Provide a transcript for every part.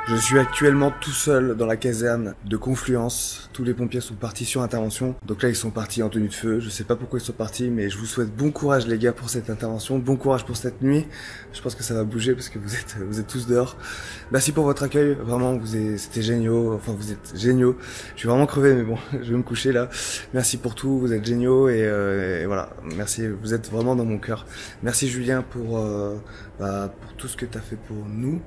Je suis actuellement tout seul dans la caserne de Confluence. Tous les pompiers sont partis sur intervention. Donc là, ils sont partis en tenue de feu. Je sais pas pourquoi ils sont partis, mais je vous souhaite bon courage les gars pour cette intervention. Bon courage pour cette nuit. Je pense que ça va bouger parce que vous êtes tous dehors. Merci pour votre accueil. Vraiment, c'était géniaux. Enfin, vous êtes géniaux. Je suis vraiment crevé, mais bon, je vais me coucher là. Merci pour tout. Vous êtes géniaux et voilà. Merci. Vous êtes vraiment dans mon cœur. Merci Julien pour tout ce que t'as fait pour nous.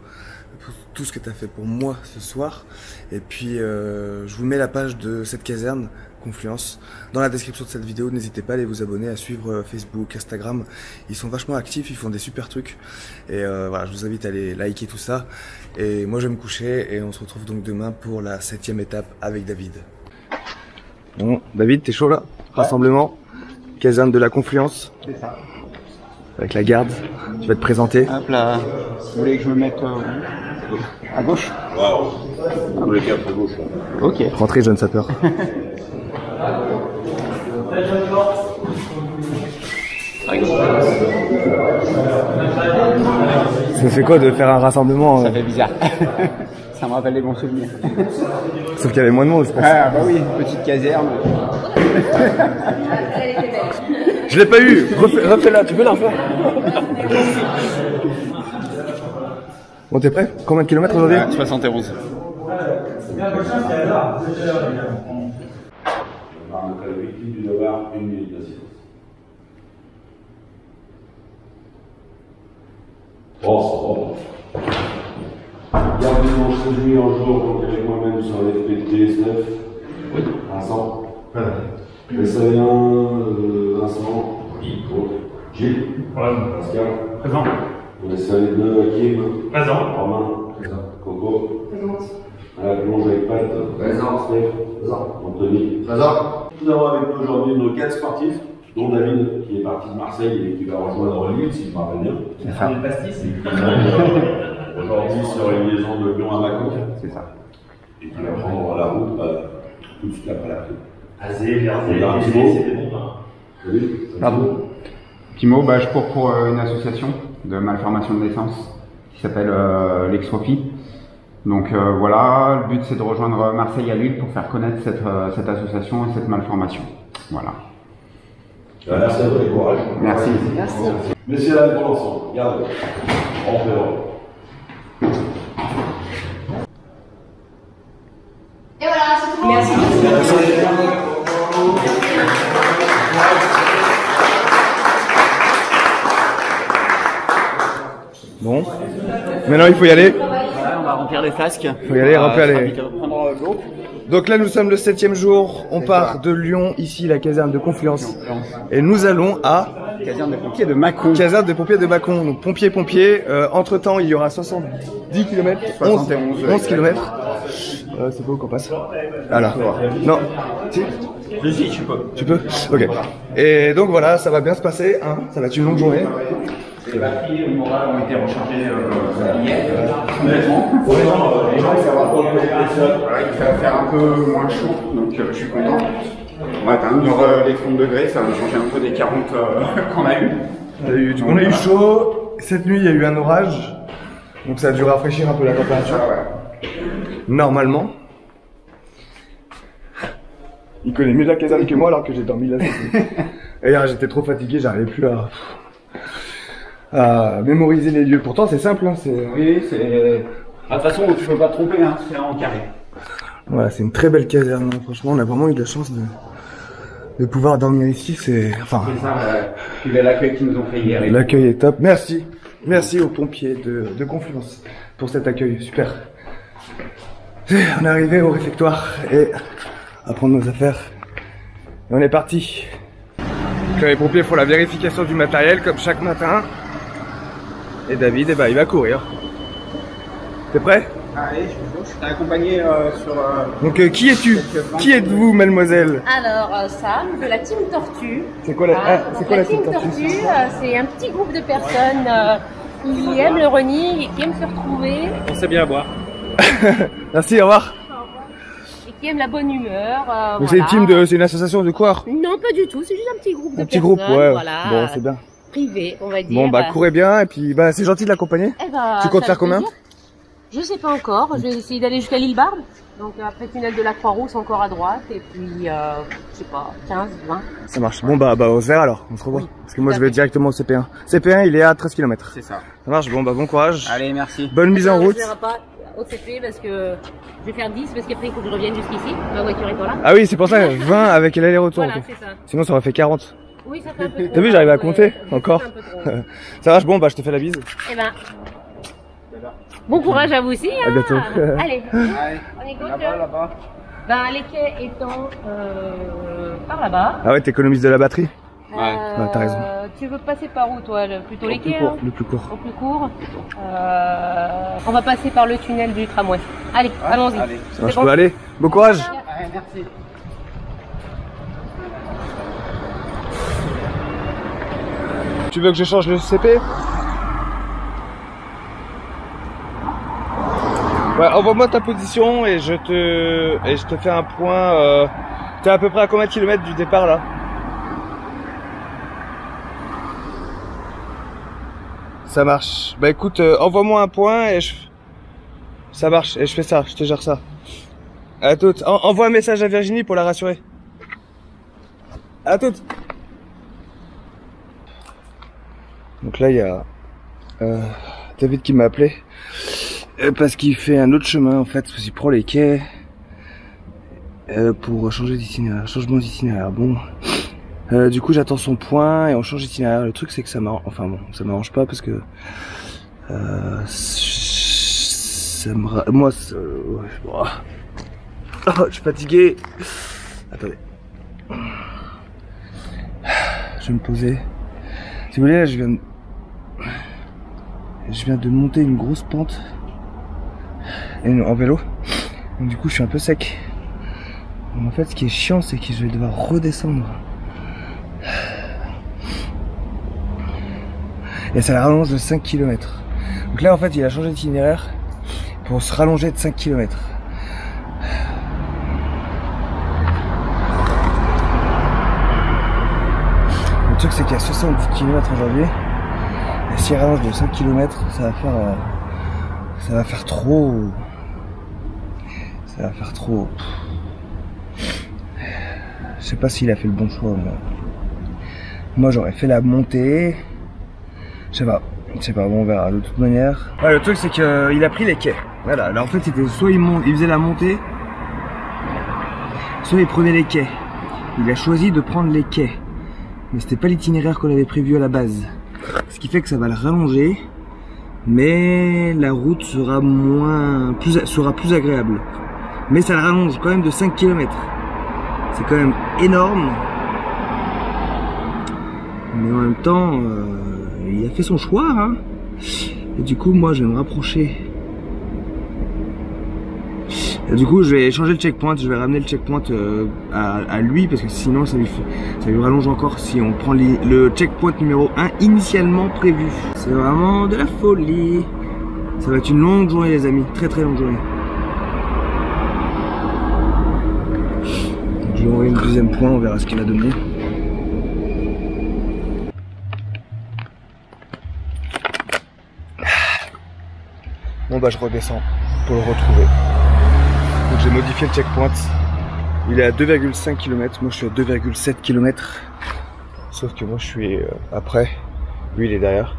Pour tout ce que tu as fait pour moi ce soir. Et puis je vous mets la page de cette caserne Confluence dans la description de cette vidéo. N'hésitez pas à aller vous abonner, à suivre Facebook, Instagram. Ils sont vachement actifs, ils font des super trucs. Et voilà, je vous invite à aller liker tout ça. Et moi je vais me coucher et on se retrouve donc demain pour la 7e étape avec David. Bon, David, t'es chaud là? Rassemblement, caserne de la Confluence. C'est ça. Avec la garde, tu vas te présenter. Hop là, vous voulez que je me mette à gauche? Waouh, tous les quatre à gauche. Ok. Rentrez, jeune sapeur. Ça fait quoi de faire un rassemblement? Ça fait bizarre. Ça me rappelle les bons souvenirs. Sauf qu'il y avait moins de monde, je pense. Ah bah oui, petite caserne. Je l'ai pas eu. Refais-la, tu peux la refaire? Bon, t'es prêt? Combien de kilomètres aujourd'hui? 71. Bon, ça va. Garde dimanche 13 juillet en jour, donc avec moi-même sur l'FPT19. Oui. Vincent. Messaïen, Vincent. Gilles. Pascal. Présent. On essaie les deux, Hakim. Présent. Romain. Présent. Coco. Présent. À la plonge avec Pat. Présent. Steph. Présent. Anthony. Présent. Nous avons avec nous aujourd'hui nos 4 sportifs, dont David, qui est parti de Marseille et qui va rejoindre Lille, si je me rappelle bien. C'est ça. Le pastis. Aujourd'hui sur une liaison de Lyon à Macon. C'est ça. Et qui va prendre la route tout de suite après la prise. Azé, Verzé, c'est des bons pains. Oui. Pardon. Petit mot, je cours pour une association de malformation de naissance qui s'appelle l'Extrophy. Donc voilà, le but c'est de rejoindre Marseille à Lille pour faire connaître cette association et cette malformation. Voilà. Merci à vous, et courage. Merci. Merci. Messieurs, là, pour l'ensemble, regardez. On fait. Et voilà, c'est tout. Merci. Bon. Maintenant, il faut y aller. Voilà, on va remplir les flasques. Faut y aller, remplir les... Prendre l'eau. Donc là, nous sommes le 7e jour. On part de Lyon, ici, la caserne de Confluence. Et nous allons à... Caserne des pompiers de Macon. Caserne des pompiers de Macon. Donc pompiers. Entre temps, il y aura 70 km. 11 km. C'est pas où qu'on passe? Ah là. Non. Si? Si, tu peux. Tu peux? Ok. Et donc voilà, ça va bien se passer. Hein. Ça va être une longue journée. Les batteries morales ont été rechargées hier, complètement. Il va faire un peu moins chaud, donc je suis content. On va atteindre les 30 degrés, ça va changer un peu des 40 qu'on a eu. On a eu chaud. Cette nuit, il y a eu un orage. Donc ça a dû rafraîchir un peu la température. Normalement. Il connaît mieux la caserne que moi alors que j'ai dormi là. Et hier, j'étais trop fatigué, j'arrivais plus à mémoriser les lieux. Pourtant, c'est simple. Hein, oui, c'est... De toute façon, tu peux pas te tromper, hein, c'est en carré. Voilà, c'est une très belle caserne. Hein. Franchement, on a vraiment eu de la chance de pouvoir dormir ici. C'est ça, l'accueil qu'ils nous ont fait hier. L'accueil est top. Merci. Merci aux pompiers de Confluence pour cet accueil. Super. On est arrivé au réfectoire et à prendre nos affaires. Et on est parti. Les pompiers font la vérification du matériel comme chaque matin. Et David, il va courir. T'es prêt? Allez, je t'ai accompagné sur... Donc qui es-tu? Qui êtes-vous, mademoiselle? Alors, Sam, de la Team Tortue. C'est quoi la Team Tortue? C'est un petit groupe de personnes qui aiment le running et qui aiment se retrouver. On sait bien boire. Merci, au revoir. Et qui aiment la bonne humeur. Donc voilà. C'est une association de quoi? Non, pas du tout, c'est juste un petit groupe de personnes. Un petit groupe, ouais. Voilà, bon, c'est bien. Privé, on va dire. Bon, courez bien, et puis c'est gentil de l'accompagner. Eh ben, tu comptes faire combien? Je sais pas encore, je vais essayer d'aller jusqu'à l'île Barbe. Donc après tunnel de la Croix-Rousse encore à droite et puis je sais pas, 15, 20. Ça marche. Bon bah on se verra alors, on se revoit. Oui, parce que moi je vais directement au CP1. CP1 il est à 13 km. C'est ça. Ça marche, bon bah bon courage. Allez, merci. Bonne mise en route. Je ne verrai pas au CP parce que je vais faire 10 parce qu'après il faut que je revienne jusqu'ici. Ma voiture est pas là. Ah oui, c'est pour ça, 20 avec l'aller-retour. Voilà, Ok. c'est ça. Sinon ça aurait fait 40. Oui, ça fait un peu trop. T'as vu, j'arrive à compter Ouais, encore. ça fait un peu trop. Ça marche, bon bah je te fais la bise. Eh ben, bon courage à vous aussi. Hein. À bientôt. Allez, Allez, on écoute. là-bas. Ben, les quais étant par là-bas. Ah ouais, t'économises de la batterie. Ouais. T'as raison. Tu veux passer par où toi? Plutôt les quais Le plus court. Au plus court. On va passer par le tunnel du tramway. Allez, allons-y. allez. Ça marche, je peux aller. Bon courage. Allez, merci. Tu veux que je change le CP? Ouais, envoie-moi ta position et je te fais un point. T'es à peu près à combien de kilomètres du départ là? Ça marche. Bah écoute, envoie-moi un point et ça marche et je fais ça, je te gère ça. À toutes. Envoie un message à Virginie pour la rassurer. À toutes. Donc là il y a David qui m'a appelé parce qu'il fait un autre chemin en fait, parce qu'il prend les quais pour changer d'itinéraire, changement d'itinéraire. Bon, du coup j'attends son point et on change d'itinéraire. Le truc c'est que ça m'arrange, enfin bon, ça m'arrange pas parce que moi ouais, oh, je suis fatigué. Attendez, je vais me poser. Si vous voulez, là, je viens de monter une grosse pente en vélo. Donc du coup, je suis un peu sec. Donc, en fait, ce qui est chiant, c'est que je vais devoir redescendre. Et ça la rallonge de 5 km. Donc là, en fait, il a changé d'itinéraire pour se rallonger de 5 km. Le truc c'est qu'il y a 70 km aujourd'hui et si il rallonge de 5 km ça va faire trop. Je sais pas s'il a fait le bon choix. Moi j'aurais fait la montée. Je sais pas, bon, on verra de toute manière. Ouais, le truc c'est qu'il a pris les quais. Voilà, là en fait c'était soit il faisait la montée, soit il prenait les quais. Il a choisi de prendre les quais. Mais c'était pas l'itinéraire qu'on avait prévu à la base. Ce qui fait que ça va le rallonger, mais la route sera plus agréable. Mais ça le rallonge quand même de 5 km. C'est quand même énorme. Mais en même temps, il a fait son choix, hein. Et du coup, moi, je vais me rapprocher. Et du coup, je vais changer le checkpoint. Je vais ramener le checkpoint à lui parce que sinon, ça lui rallonge encore si on prend le checkpoint numéro 1 initialement prévu. C'est vraiment de la folie. Ça va être une longue journée, les amis. Très très longue journée. Je vais envoyer une deuxième point. On verra ce qu'il a donné. Bon bah je redescends pour le retrouver. Donc j'ai modifié le checkpoint. Il est à 2,5 km, moi je suis à 2,7 km. Sauf que moi je suis après, lui il est derrière.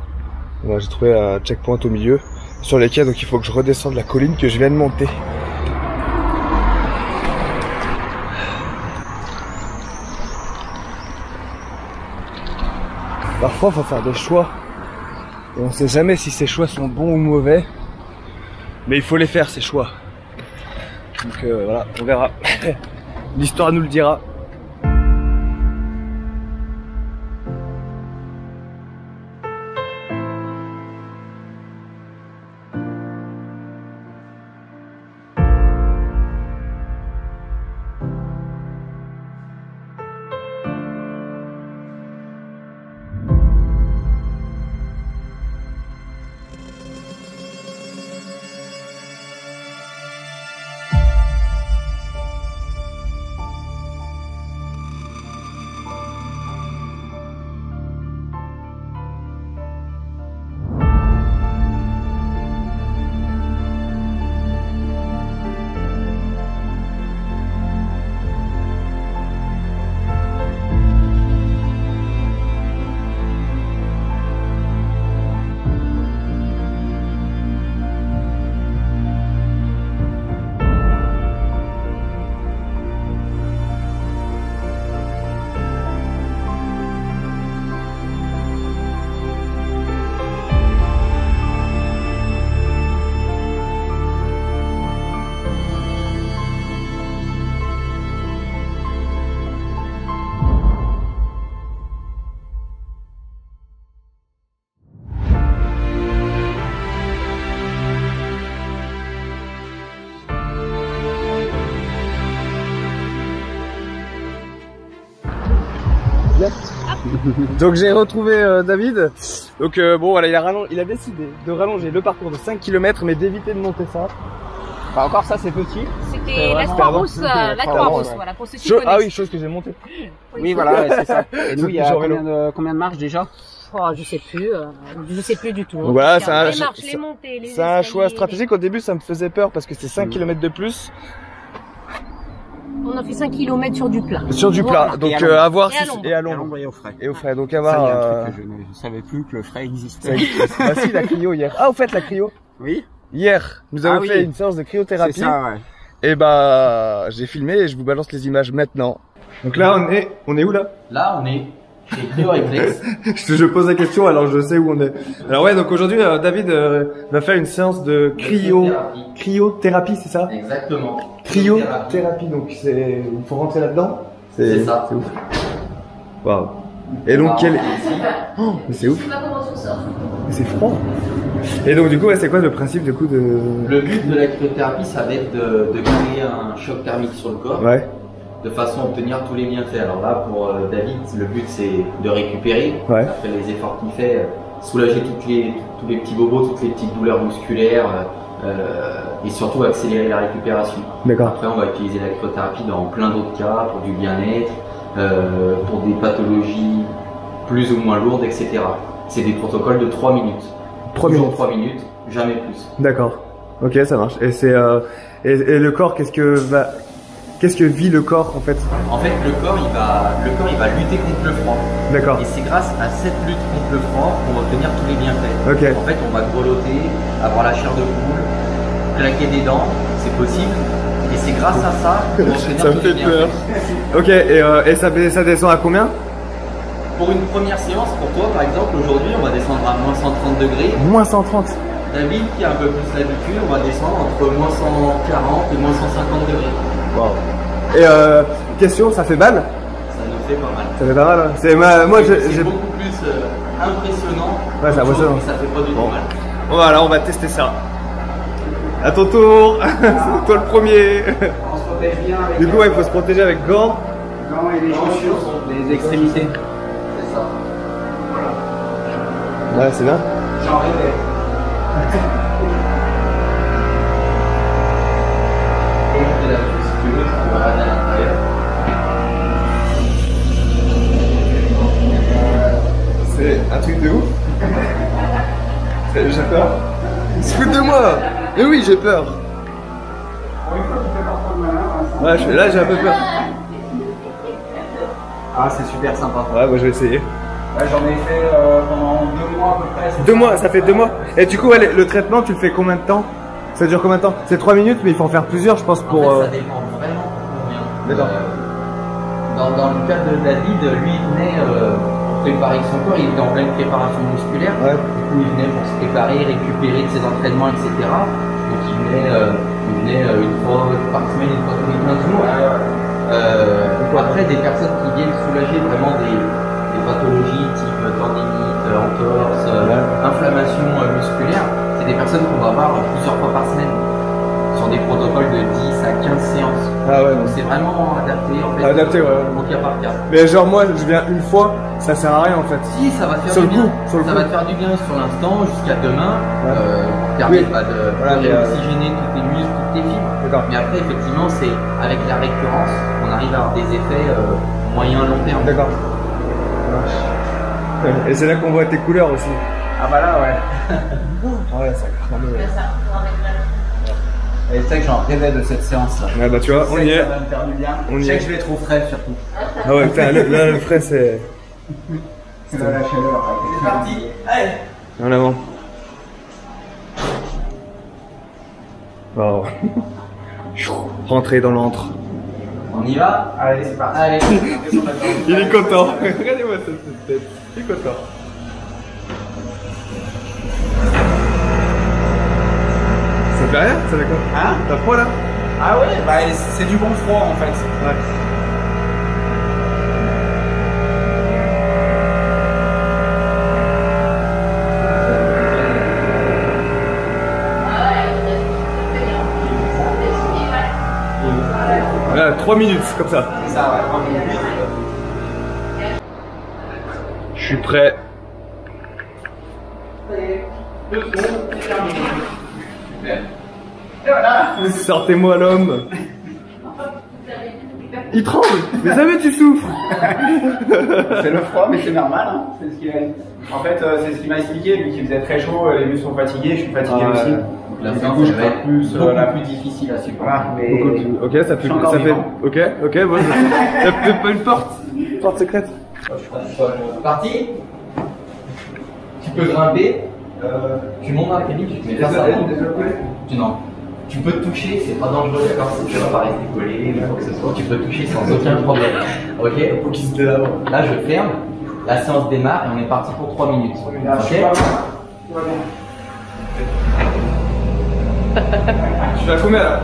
Moi j'ai trouvé un checkpoint au milieu sur les quais, donc il faut que je redescende la colline que je viens de monter. Parfois il faut faire des choix. Et on sait jamais si ces choix sont bons ou mauvais. Mais il faut les faire ces choix. Donc voilà, on verra. L'histoire nous le dira. Donc j'ai retrouvé David. Donc bon voilà, il a décidé de rallonger le parcours de 5 km mais d'éviter de monter ça. Bah encore ça c'est petit. C'était la Croix-Rousse, voilà, pour ceux qui connaissent. Ah oui, chose que j'ai montée. Oui voilà, ouais, c'est ça. Et nous il y a combien de marches déjà? Oh, je sais plus du tout. Donc voilà, c'est un choix stratégique. Au début ça me faisait peur parce que c'est 5 km de plus. On a fait 5 km sur du plat. Sur du plat, Voilà. donc à voir si et à l'ombre et au frais. Et au frais, donc à voir. Ça, y a un truc que je ne savais plus que le frais existait. Bah si, la cryo hier. Ah, au fait, la cryo. Oui. Hier, nous avons fait une séance de cryothérapie. C'est ça, ouais. Et bah, j'ai filmé et je vous balance les images maintenant. Donc là, on est où là? Là, on est chez Cryoréflex. Je pose la question, alors je sais où on est. Alors ouais, donc aujourd'hui, David va faire une séance de cryothérapie, c'est ça? Exactement. Cryothérapie, donc il faut rentrer là-dedans. C'est ça. C'est ouf. Waouh. Et donc Oh, mais c'est ouf. Mais c'est froid. Et donc du coup, c'est quoi le principe du coup de... Le but de la cryothérapie, ça va être de créer un choc thermique sur le corps. Ouais. De façon à obtenir tous les bienfaits. Alors là, pour David, le but c'est de récupérer. Ouais. Après les efforts qu'il fait, soulager tous les petits bobos, toutes les petites douleurs musculaires et surtout accélérer la récupération. D'accord. Après, on va utiliser la cryothérapie dans plein d'autres cas, pour du bien-être, pour des pathologies plus ou moins lourdes, etc. C'est des protocoles de 3 minutes. 3 minutes. 3 minutes, jamais plus. D'accord. Ok, ça marche. Et c'est et le corps, qu'est-ce que vit le corps en fait? En fait, le corps il va lutter contre le froid. D'accord. Et c'est grâce à cette lutte contre le froid qu'on va obtenir tous les bienfaits. Ok. En fait, on va grelotter, avoir la chair de poule, claquer des dents, c'est possible. Et c'est grâce à ça qu'on va obtenir Ça me tous les fait peur. bienfaits. Ok, et ça descend à combien? Pour une première séance, pour toi par exemple, aujourd'hui on va descendre à moins 130 degrés. Moins 130. David qui a un peu plus l'habitude, on va descendre entre moins 140 et moins 150 degrés. Wow. Et question, ça fait mal? Ça nous fait pas mal. Ça fait pas mal, hein. C'est moi j'ai beaucoup plus impressionnant. Ouais, c'est impressionnant. Mais ça fait pas du tout mal. Bon voilà, on va tester ça. À ton tour. C'est toi le premier. On se protège bien avec Du coup, il faut se protéger avec gants. gants et les chaussures, les extrémités. C'est ça. Ouais, c'est bien. J'en rêvais. Si tu veux, tu peux aller à l'intérieur. C'est un truc de ouf. J'ai peur. Ils se foutent de moi. Mais oui, j'ai peur. Ouais, là j'ai un peu peur. Ah, c'est super sympa. Ouais, moi je vais essayer. Ouais, j'en ai fait pendant 2 mois à peu près. 2 mois, ça fait 2 mois. Et du coup, ouais, le traitement, tu le fais combien de temps? Ça dure combien de temps? C'est 3 minutes, mais il faut en faire plusieurs, je pense, pour. En fait, ça dépend vraiment combien. D'accord. Dans le cas de David, lui, il venait pour préparer son corps, il était en pleine préparation musculaire. Ouais. Du coup, il venait pour se préparer, récupérer de ses entraînements, etc. Donc, il venait une fois par semaine, une fois tous les 15 jours. Après, des personnes qui viennent soulager vraiment des pathologies type tendinite, entorse, inflammation musculaire, c'est des personnes qu'on va voir plusieurs fois par semaine sur des protocoles de 10 à 15 séances. Ah ouais. Donc c'est vraiment adapté en fait. Adapté, ouais. Au cas par cas. Mais genre, moi, je viens une fois, ça sert à rien en fait. Si, ça va te faire Sur du le bien. coup, sur le Ça coup. va te faire du bien sur l'instant jusqu'à demain. Ouais. Pour permettre Voilà, de réoxygéner toutes les muscles, toutes les fibres. D'accord. Mais après, effectivement, c'est avec la récurrence, on arrive à avoir des effets moyen long terme. D'accord. Et c'est là qu'on voit tes couleurs aussi. Ah bah là, ouais. Ouais, ça crame. Et tu sais que j'en rêvais de cette séance-là. Ouais, bah tu vois, on y est. Ça va me faire du bien. On Je y sais est. que je vais trop frais surtout. Ah ouais, putain, là, le frais, c'est. C'est de la chaleur. C'est parti. Allez. En avant. Wow. Rentrer dans l'antre. On y va? Allez, c'est parti. Allez. Il est content. Regardez-moi cette tête. Il est content. Ça fait rien? Ça fait quoi? Hein? T'as froid là? Ah ouais, bah c'est du bon froid en fait. Ouais. Voilà, 3 minutes comme ça. C'est ça, ouais. suis prêt. Deux secondes, c'est terminé. Super. Et voilà. Sortez-moi l'homme. Il tremble. Mais jamais tu souffres. C'est le froid, mais c'est normal. Hein. C'est ce qu'il a dit. En fait, c'est ce qu'il m'a expliqué. Vu qu'il faisait très chaud, les muscles sont fatigués. Je suis fatigué aussi. Donc la séance va être plus difficile à supporter. Voilà, mais... Ok, ça fait. Ok, bon. T'as peut-être pas une porte secrète. Parti. Tu peux grimper. Tu montes dans la cabine, tu te mets face à non. Tu peux te toucher, c'est pas dangereux, d'accord? Tu vas pas rester collé ou quoi que ce soit. Tu peux te toucher sans aucun problème. Ok? Faut qu'il se délabre. Là, je ferme. La séance démarre et on est parti pour 3 minutes. Ok? Tu vas combien là?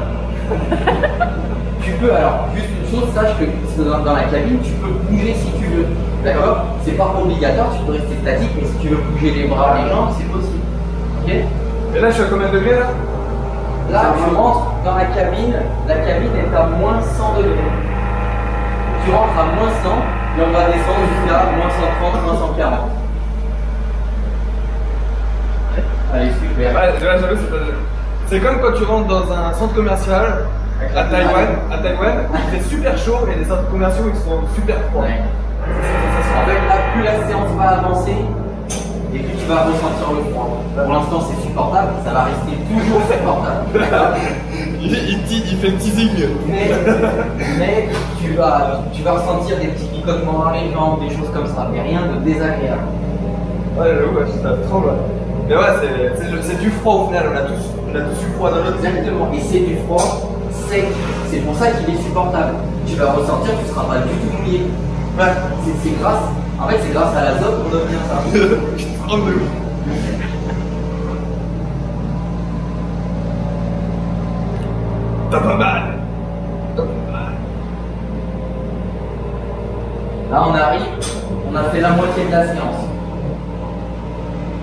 Tu peux, alors, juste une chose, sache que dans la cabine, tu peux bouger si tu veux. D'accord? C'est pas obligatoire, tu peux rester statique, mais si tu veux bouger les bras, les jambes, c'est possible. Ok? Et là, je suis à combien de degrés là? Là, tu rentres dans la cabine est à moins 100 degrés. Tu rentres à moins 100, et on va descendre jusqu'à moins 130, moins 140. Allez, super. Ouais, j'avoue, c'est comme quand tu rentres dans un centre commercial à Taïwan, il fait super chaud et les centres commerciaux ils sont super froids. Ouais. En fait, là, plus la séance va avancer, et puis tu vas ressentir le froid. Pour l'instant, c'est supportable, ça va rester toujours supportable. Il fait le teasing. Mais tu vas ressentir des petits picotements dans les jambes, des choses comme ça, mais rien de désagréable. Ouais, ça tremble. Mais ouais, c'est du froid au final, on a tous eu froid dans notre vie. Exactement, et c'est du froid sec. C'est pour ça qu'il est supportable. Tu vas ressentir, tu ne seras pas du tout mouillé. Ouais. C'est grâce. En fait, c'est grâce à l'azote qu'on obtient ça. Je tremble de ouf. T'as pas mal. Là, on arrive, on a fait la moitié de la séance.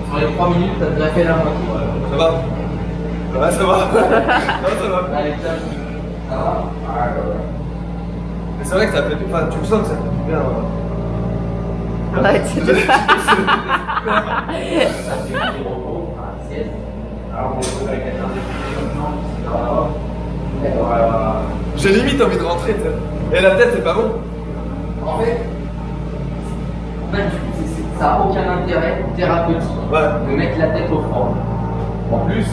Sur les 3 minutes, t'as déjà fait la moitié. Ça va. Ouais, ça va. Non, ça va. Allez, tiens. Ça va. Mais c'est vrai que ça fait du bien. Enfin, tu le sens que ça fait du bien. Ouais, tu te Ça fait du repos, un sieste. Alors, on va avec la J'ai limite envie de rentrer, et la tête c'est pas bon. En fait, ça n'a aucun intérêt thérapeutique de mettre la tête au froid. En plus,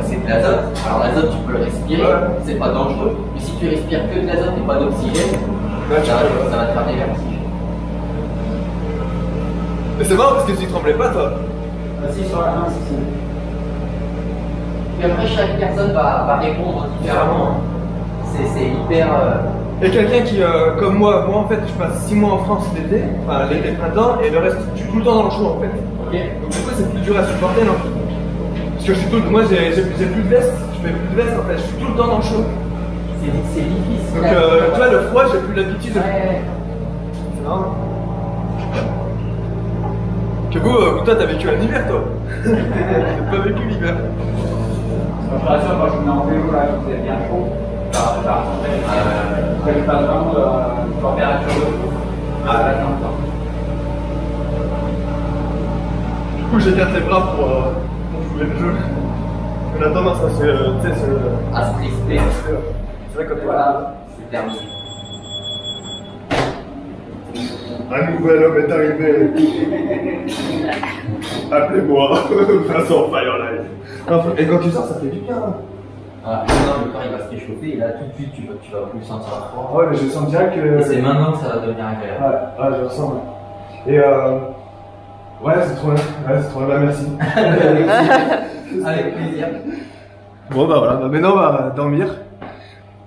c'est de l'azote. Alors l'azote, tu peux le respirer, c'est pas dangereux. Mais si tu respires que de l'azote et pas d'oxygène, ça va te faire des vertiges. Mais c'est marrant parce que tu tremblais pas toi. Si, sur la main, si. Puis après, chaque personne va répondre différemment. C'est hyper... Et quelqu'un qui, comme moi en fait, je passe 6 mois en France l'été, enfin l'été printemps, et le reste, je suis tout le temps dans le chaud en fait. Ok. Donc du coup, c'est plus dur à supporter, non? Parce que je suis moi, j'ai plus de veste, je mets plus de veste en fait, je suis tout le temps dans le chaud. C'est difficile. Donc tu vois, le froid, j'ai plus l'habitude. Ouais. C'est marrant. Que vous, toi, t'as vécu un hiver, toi. T'as pas vécu l'hiver. Je te rassure, quand je venais en vélo, là, il faisait bien chaud. Je passe vraiment de température de fou. Ah, là, du coup, j'écarte les bras pour jouer le jeu. On a tendance à se crisper. C'est vrai quand Voilà, c'est terminé. Un nouvel homme est arrivé. Appelez-moi Vincent Firelight. Et quand tu sors, ça fait du bien. Voilà, maintenant le corps il va se réchauffer et là tout de suite tu vas plus sentir froid. Ouais, mais je sens bien que. Et c'est maintenant que ça va devenir agréable. Ouais, je ressens. Et ouais, c'est trop bien. Ouais, c'est trop bien, merci. Avec plaisir. Bon, bah voilà, maintenant on va dormir.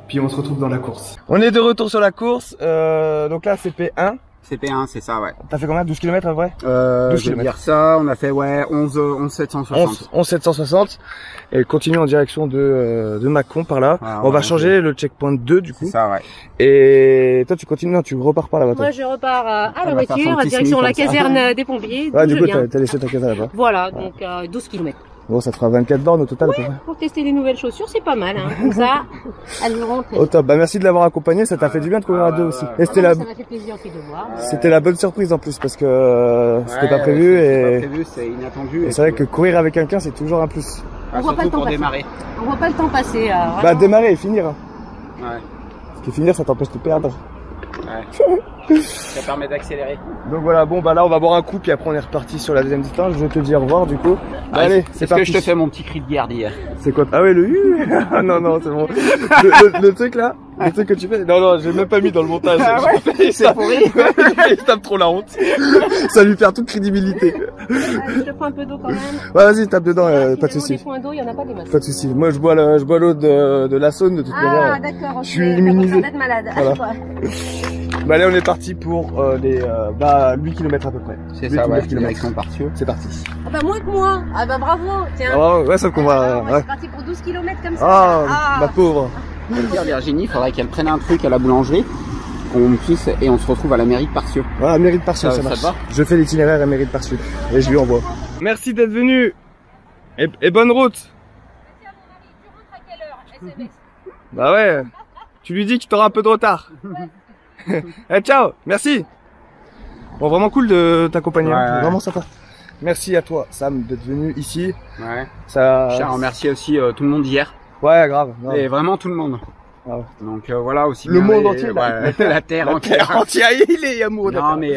Puis on se retrouve dans la course. On est de retour sur la course. Donc là, c'est P1. CP1, c'est ça, ouais. T'as fait combien? 12 km à vrai? 12 km. Dire ça, on a fait, ouais, 11 760. 11 760. Et continue en direction de Mâcon par là. Voilà, on va changer le checkpoint 2 du coup. C'est ça, ouais. Et toi, tu continues, non, tu repars par là-bas. Moi, je repars à la va faire son voiture, petit direction la semi comme ça. caserne des pompiers. Ouais, d'où du je coup, viens. t'as laissé ta caserne là-bas. Voilà, donc 12 km. Bon, ça te fera 24 bornes au total. Ouais, pour tester les nouvelles chaussures, c'est pas mal. Hein. Comme ça, elles vont rentrer. Au top. Bah merci de l'avoir accompagné, ça t'a fait du bien de courir à deux aussi. Et c'était Ça m'a fait plaisir aussi de voir. C'était la bonne surprise en plus parce que c'était pas prévu et c'est inattendu. c'est vrai que courir avec quelqu'un c'est toujours un plus. On voit pas le temps passer. Démarrer. On voit pas le temps passer. Bah démarrer et finir. Ouais. Parce que finir ça t'empêche de perdre. Ouais. Ça permet d'accélérer. Donc voilà, bon bah là on va boire un coup puis après on est reparti sur la deuxième distance. Je vais te dire au revoir du coup. Bah, allez, c'est parti. Est-ce que je te fais mon petit cri de guerre d'hier? C'est quoi? Ah ouais le non non c'est bon. Le truc là, le truc que tu fais. Non non, j'ai même pas mis dans le montage. Ah ouais, c'est pourri. Il tape trop la honte. Ça lui perd toute crédibilité. Je te prends un peu d'eau quand même. Ouais vas-y tape dedans, pas de souci. Des points d'eau, il y en a pas des masses. Pas de souci. Moi je bois l'eau de la Saône de toute manière. Ah d'accord. Je suis immunisé. D'être malade. Voilà. Ouais. Bah allez on est parti pour les 8 km à peu près. C'est 8 ça, ou ouais, 9 km. avec son partieux. C'est parti. Ah bah moins que moi. Ah bah bravo. Tiens. Ah ouais sauf qu'on va... Moi, Ouais. c'est parti pour 12 km comme ça. Ah ma pauvre. Je veux dire, Virginie, il faudrait qu'elle prenne un truc à la boulangerie, qu'on puisse, et on se retrouve à la mairie de Parcieux. Voilà, mairie de Parcieux, ça te marche. va? Je fais l'itinéraire à mairie de Parcieux et je lui envoie. Merci d'être venu et bonne route. Tiens mon mari, tu rentres à quelle heure? SMS. Bah ouais, tu lui dis que tu auras un peu de retard. Eh ciao, merci. Bon vraiment cool de t'accompagner, Ouais. vraiment sympa. Merci à toi Sam d'être venu ici. Ouais. Ça. Je tiens à remercier aussi tout le monde d'hier. Ouais grave. Et vraiment tout le monde. Ah ouais. Donc voilà aussi. Le bien monde les- entier, ouais, la terre La entière. terre entière, il est amoureux de la Non terre. mais,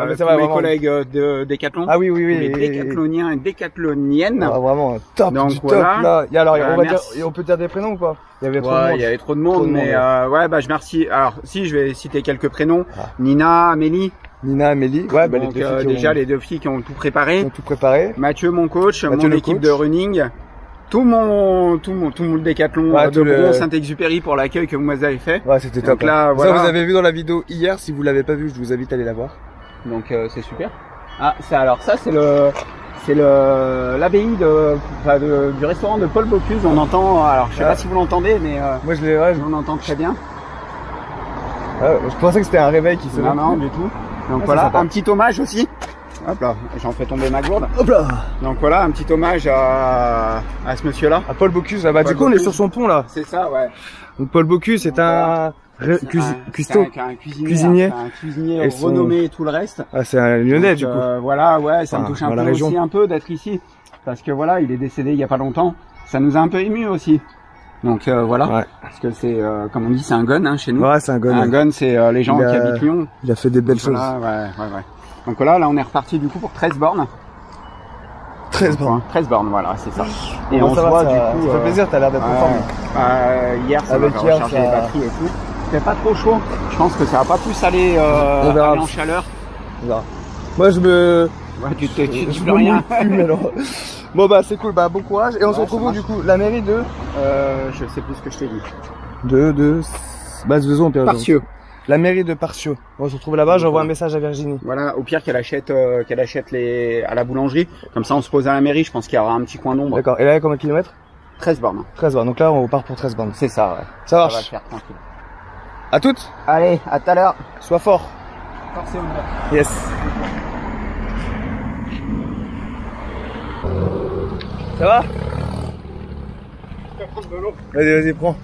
mais c'est tous vrai, mes vraiment. collègues de Décathlon, Ah oui oui oui. les décathloniens et décathloniennes. Ah, vraiment top Donc, du top voilà. là. Et alors on va dire, Merci. on peut dire des prénoms ou pas? Il y avait trop de Ouais, monde. il y avait trop de monde, Trop de mais monde, ouais, bah je remercie. Alors si, je vais citer quelques prénoms. Ah. Nina, Amélie. Nina, Amélie. Ouais, bah, Donc, les deux filles qui déjà ont, les deux filles qui ont tout qui préparé. ont tout préparé. Mathieu, mon coach, Mathieu, mon le équipe coach. de running. Tout le décathlon Ouais, de tout le- Bron Saint-Exupéry pour l'accueil que vous m'avez fait. Ouais, c'était Donc top. là, Ça, voilà. vous avez vu dans la vidéo hier. Si vous l'avez pas vu, je vous invite à aller la voir. Donc c'est super. Ah, ça c'est l'abbaye du restaurant de Paul Bocuse. On entend, alors je sais Ah. pas si vous l'entendez, mais Moi, je l'ai. Ouais, on entend très bien. je pensais que c'était un réveil qui se. Non, non, du tout. Donc Ah, voilà, c'est sympa. un petit hommage aussi. Hop là, j'en fais tomber ma gourde. Hop là. Donc voilà, un petit hommage à ce monsieur-là. À Paul Bocuse. Ah bah, Paul du coup, on est Bocuse. sur son pont là. C'est ça, ouais. Donc, Paul Bocuse, c'est un cuistot. C'est un cuisinier. Cuisinier. Un cuisinier Et son- renommé et tout le reste. Ah, c'est un Lyonnais Donc, du coup. voilà, ouais, ça me Enfin, touche un dans peu la région. aussi un peu d'être ici. Parce que voilà, il est décédé il y a pas longtemps. Ça nous a un peu ému aussi. Donc voilà. Ouais. Parce que c'est, comme on dit, c'est un gun hein, chez nous. Ouais, c'est un gars. Un gun, c'est les gens Il qui a- habitent Lyon. Il a fait des belles Voilà, choses. ouais. Donc là, on est reparti du coup pour 13 bornes. 13 bornes. 13 bornes, voilà, c'est ça. Et Bon, on ça se va, voit ça, du coup. ça fait plaisir, t'as l'air d'être en forme. Hier, ça Avec m'a fait hier, recharger ça- les batteries et tout. C'était pas trop chaud. Je pense que ça va pas plus aller, On verra. aller en chaleur. On verra. Moi, je me. Ouais, tu Je peux me rien. mouille plus, mais alors. Bon bah c'est cool, bah bon courage et on se Ouais, retrouve ça où du coup? La mairie de Je sais plus ce que je t'ai dit. bah de faisons Pierre. Parcieux. La mairie de Parcieux. On se retrouve là-bas, j'envoie un message à Virginie. Voilà, au pire qu'elle achète à la boulangerie. Comme ça, on se pose à la mairie. Je pense qu'il y aura un petit coin d'ombre. D'accord. Et là combien de kilomètres? 13 bornes. 13 bornes. Donc là on part pour 13 bornes. C'est ça, ouais. Ça Ça va le marche. faire tranquille. À toutes. Allez, à tout à l'heure. Sois fort. Forcément. Yes. Ça va? Vas-y, vas-y, prends.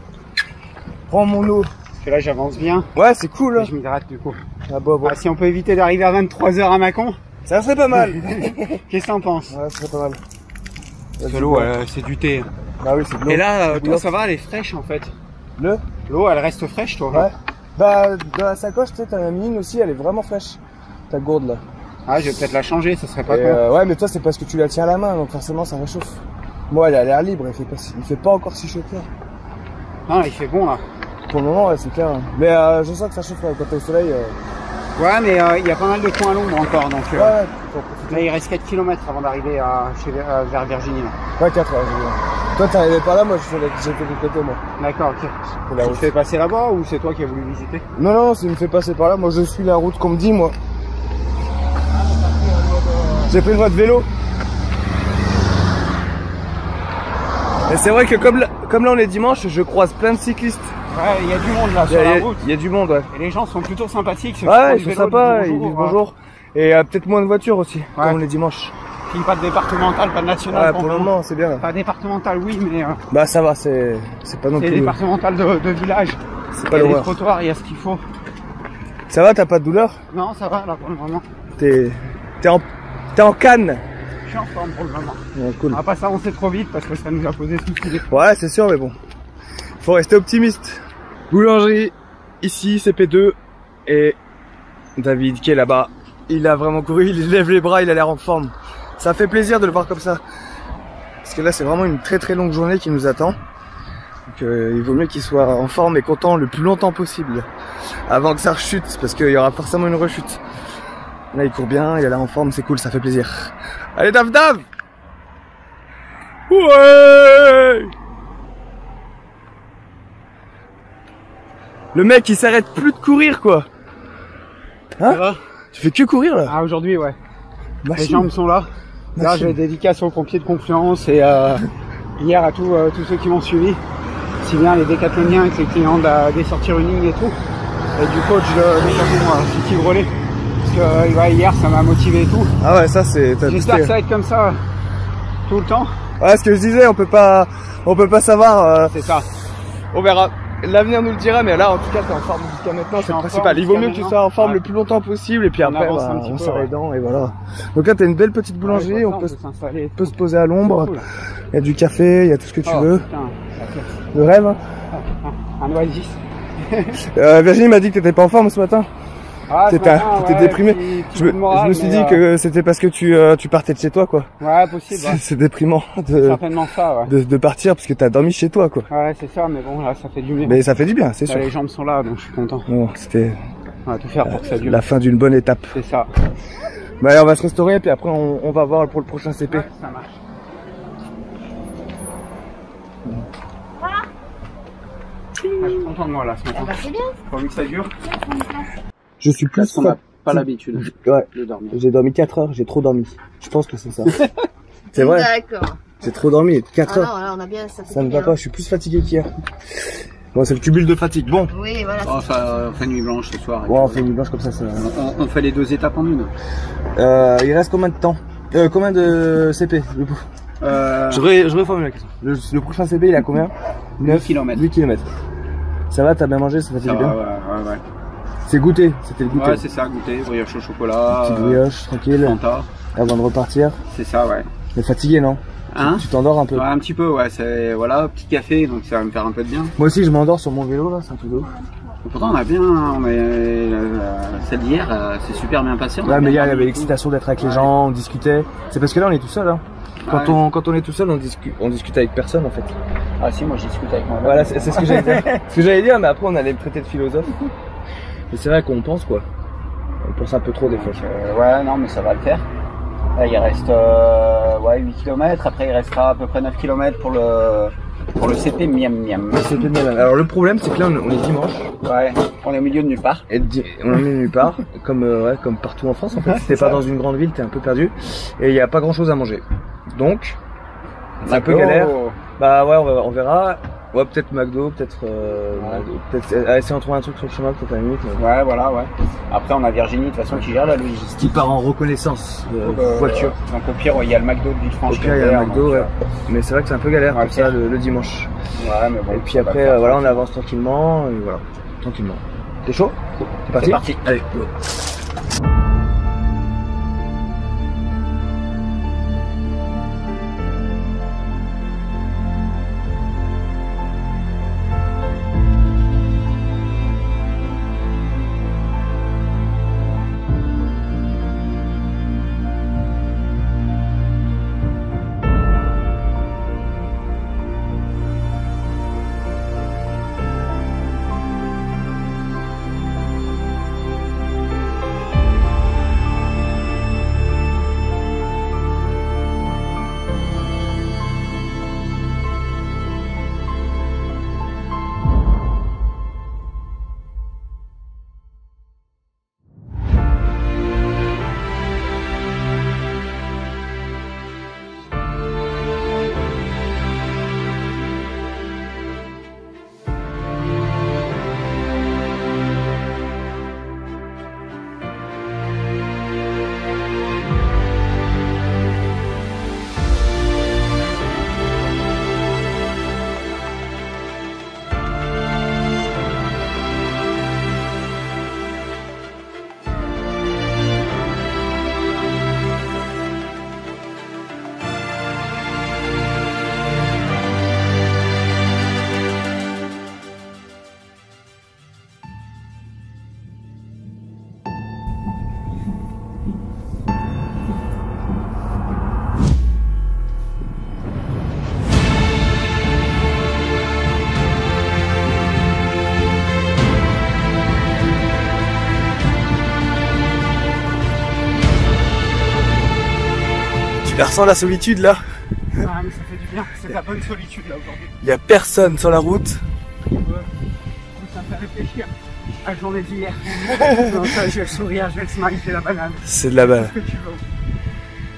Prends mon eau. Parce que là, j'avance bien. Ouais, c'est cool. Et Hein. je m'hydrate du coup. Ah, bon, bon. Ah, si on peut éviter d'arriver à 23h à Mâcon, Ça serait pas mal. qu'est-ce que t'en penses? Ouais, ça serait pas mal. Parce que l'eau, c'est du thé. Ah oui, c'est de l'eau. Et là, C'est de toi, l'eau. ça va, elle est fraîche en fait. Le? L'eau, elle reste fraîche, toi. Ouais. Bah, dans la sacoche, tu sais, t'as une aussi, elle est vraiment fraîche. Ta gourde là. Ah, je vais peut-être la changer, ça serait pas Et, con. ouais, mais toi, c'est parce que tu la tiens à la main, donc forcément, ça réchauffe. Moi, elle a l'air libre, il fait pas encore si chaud que ça. Non, il fait bon là. Pour le moment, ouais, c'est clair. Mais je sens que ça chauffe là, quand t'es au soleil. Ouais, mais il y a pas mal de coins à l'ombre encore, donc Ouais, ouais, faut profiter. là, il reste 4 km avant d'arriver vers Virginie. Là. Ouais, 4 heures. Toi, t'arrivais pas là, moi, j'ai fait du côté, moi. D'accord, ok. Pour la Tu route. te fais passer là-bas ou c'est toi qui as voulu visiter? Non, non, ça me fait passer par là. Moi, je suis la route qu'on me dit, moi. J'ai pris le mode vélo. Et c'est vrai que comme là on est dimanche, je croise plein de cyclistes. Ouais, il y a du monde là sur la route. Il y a du monde, ouais. Et les gens sont plutôt sympathiques. Ouais, ils sont sympas, ils disent bonjour. Et peut-être moins de voitures aussi, comme on est dimanche. Puis pas de départemental, pas de national. Ouais, pour le moment, c'est bien. Pas départemental, oui, mais. Bah, ça va, c'est pas non C'est plus. départemental de village. C'est Il pas y a des l'horreur. trottoirs, il y a ce qu'il faut. Ça va, t'as pas de douleur? Non, ça va là pour le moment. T'es en canne. Je suis en forme pour le moment. Ouais, cool. On va pas s'avancer trop vite parce que ça nous a posé souci. Ouais, c'est sûr, mais bon. Faut rester optimiste. Boulangerie, ici, CP2. Et David qui est là-bas. Il a vraiment couru, il lève les bras, il a l'air en forme. Ça fait plaisir de le voir comme ça. Parce que là, c'est vraiment une très très longue journée qui nous attend. Donc il vaut mieux qu'il soit en forme et content le plus longtemps possible. Avant que ça rechute, parce qu'il y aura forcément une rechute. Là, il court bien, il a l'air en forme, c'est cool, ça fait plaisir. Allez, Dav Dav! Ouais! Le mec, il s'arrête plus de courir, quoi. Hein? Ça va? Tu fais que courir, là? Ah, aujourd'hui, ouais. Machine. Les jambes sont là. Là, j'ai dédicace aux pompiers de Confluence et hier à tous ceux qui m'ont suivi. Si bien les décathloniens avec les clients des sorties running et tout. Et du coach de décathlon, City Brelet. Parce que ouais, hier, ça m'a motivé et tout. Ah ouais, ça c'est... J'espère que ça va être comme ça tout le temps. Ouais, ce que je disais, on peut pas savoir. C'est ça. On verra. L'avenir nous le dira, mais là, en tout cas, t'es en forme jusqu'à maintenant, c'est le principal. Il vaut mieux que tu sois en forme le plus longtemps possible, et puis après, avance bah, un petit on peu, serre ouais. les dents, et voilà. Donc là, t'as une belle petite boulangerie, on peut se poser à l'ombre. Cool. Il y a du café, il y a tout ce que tu veux. Putain, ça fait Le rêve. Hein. un oasis. Virginie m'a dit que t'étais pas en forme ce matin. Ah, T'étais déprimé. Je me suis dit que c'était parce que tu partais de chez toi, quoi. Ouais, possible. Ouais. C'est déprimant Certainement ça, ouais. de partir parce que t'as dormi chez toi, quoi. Ouais, c'est ça, mais bon, là, ça fait du bien. Mais ça fait du bien, c'est Là, sûr. les jambes sont là, donc je suis content. Bon, c'était On va tout faire pour que ça dure. la fin d'une bonne étape. C'est ça. Bah, allez, on va se restaurer, puis après on va voir pour le prochain CP. Ouais, ça marche. Ah, je suis content de moi là ce matin. C'est bien. Pourvu que ça dure. Je suis plus Parce qu'on n'a pas l'habitude Ouais. de dormir. J'ai dormi 4 heures, j'ai trop dormi. Je pense que c'est ça. C'est vrai. D'accord. J'ai trop dormi, 4 Ah heures. non, là, on a bien ça. Ça ne va pas, je suis plus fatigué qu'hier. Bon, c'est le cumul de fatigue. Bon. Oui, voilà. Oh, on fait nuit blanche ce soir. Bon, on fait une blanche comme ça. On fait les 2 étapes en une. Il reste combien de temps combien de CP du coup Je reformule la question. Le prochain CP, il a combien 9 km. 8 km. Ça va, t'as bien mangé, ça fait Ça du bien. va, ouais. C'est goûter, c'était le goûter. Ouais, c'est ça, goûter, brioche au chocolat. Petite brioche, tranquille, Fanta. avant de repartir. C'est ça, ouais. Mais fatigué, non? Hein? Tu t'endors un peu? Ouais, un petit peu, ouais. C'est, voilà, petit café, donc ça va me faire un peu de bien. Moi aussi, je m'endors sur mon vélo, là, c'est un truc de ouf. Pourtant, celle d'hier, c'est super bien passé. Ouais, mais hier, il y avait l'excitation d'être avec les gens, on discutait. C'est parce que là, on est tout seul, hein. Quand on est tout seul, on discute avec personne, en fait. Ah si, moi je discute avec moi. Voilà, c'est ce que j'allais dire. Ce que j'allais dire, mais après, on allait me traiter de philosophe. Mais c'est vrai qu'on pense, quoi. On pense un peu trop, des fois. Ouais, non, mais ça va le faire. Là, il reste 8 km. Après, il restera à peu près 9 km pour le CP miam miam. CP miam. Alors, le problème, c'est que là, on est dimanche. Ouais, on est au milieu de nulle part. Et on est nulle part, comme partout en France, en fait. Si t'es pas dans une grande ville, t'es un peu perdu. Et il n'y a pas grand chose à manger. Donc, c'est un peu galère. Bah ouais, on verra. Ouais, peut-être McDo, peut-être essayer de trouver un truc sur le chemin, peut-être à la limite. Mais... Ouais, voilà, ouais. Après, on a Virginie, de toute façon, qui gère la logistique. Qui part en reconnaissance de voiture. Donc au pire, il y a le McDo de Villefranche. Au pire, il y a le McDo, ouais. Mais c'est vrai que c'est un peu galère, Ouais, comme ça, le dimanche. Ouais, mais bon. Et puis après, voilà, on avance tranquillement, et voilà. Tranquillement. T'es chaud? C'est parti? C'est parti. Allez, go. Tu ressens la solitude là? Ah mais ça fait du bien, c'est de la bonne solitude là aujourd'hui. Il y a personne sur la route. Ça me fait réfléchir à la journée d'hier. Non, ça, je vais le sourire, je vais le smile, c'est la banane. C'est de la balle. C'est ce que tu veux.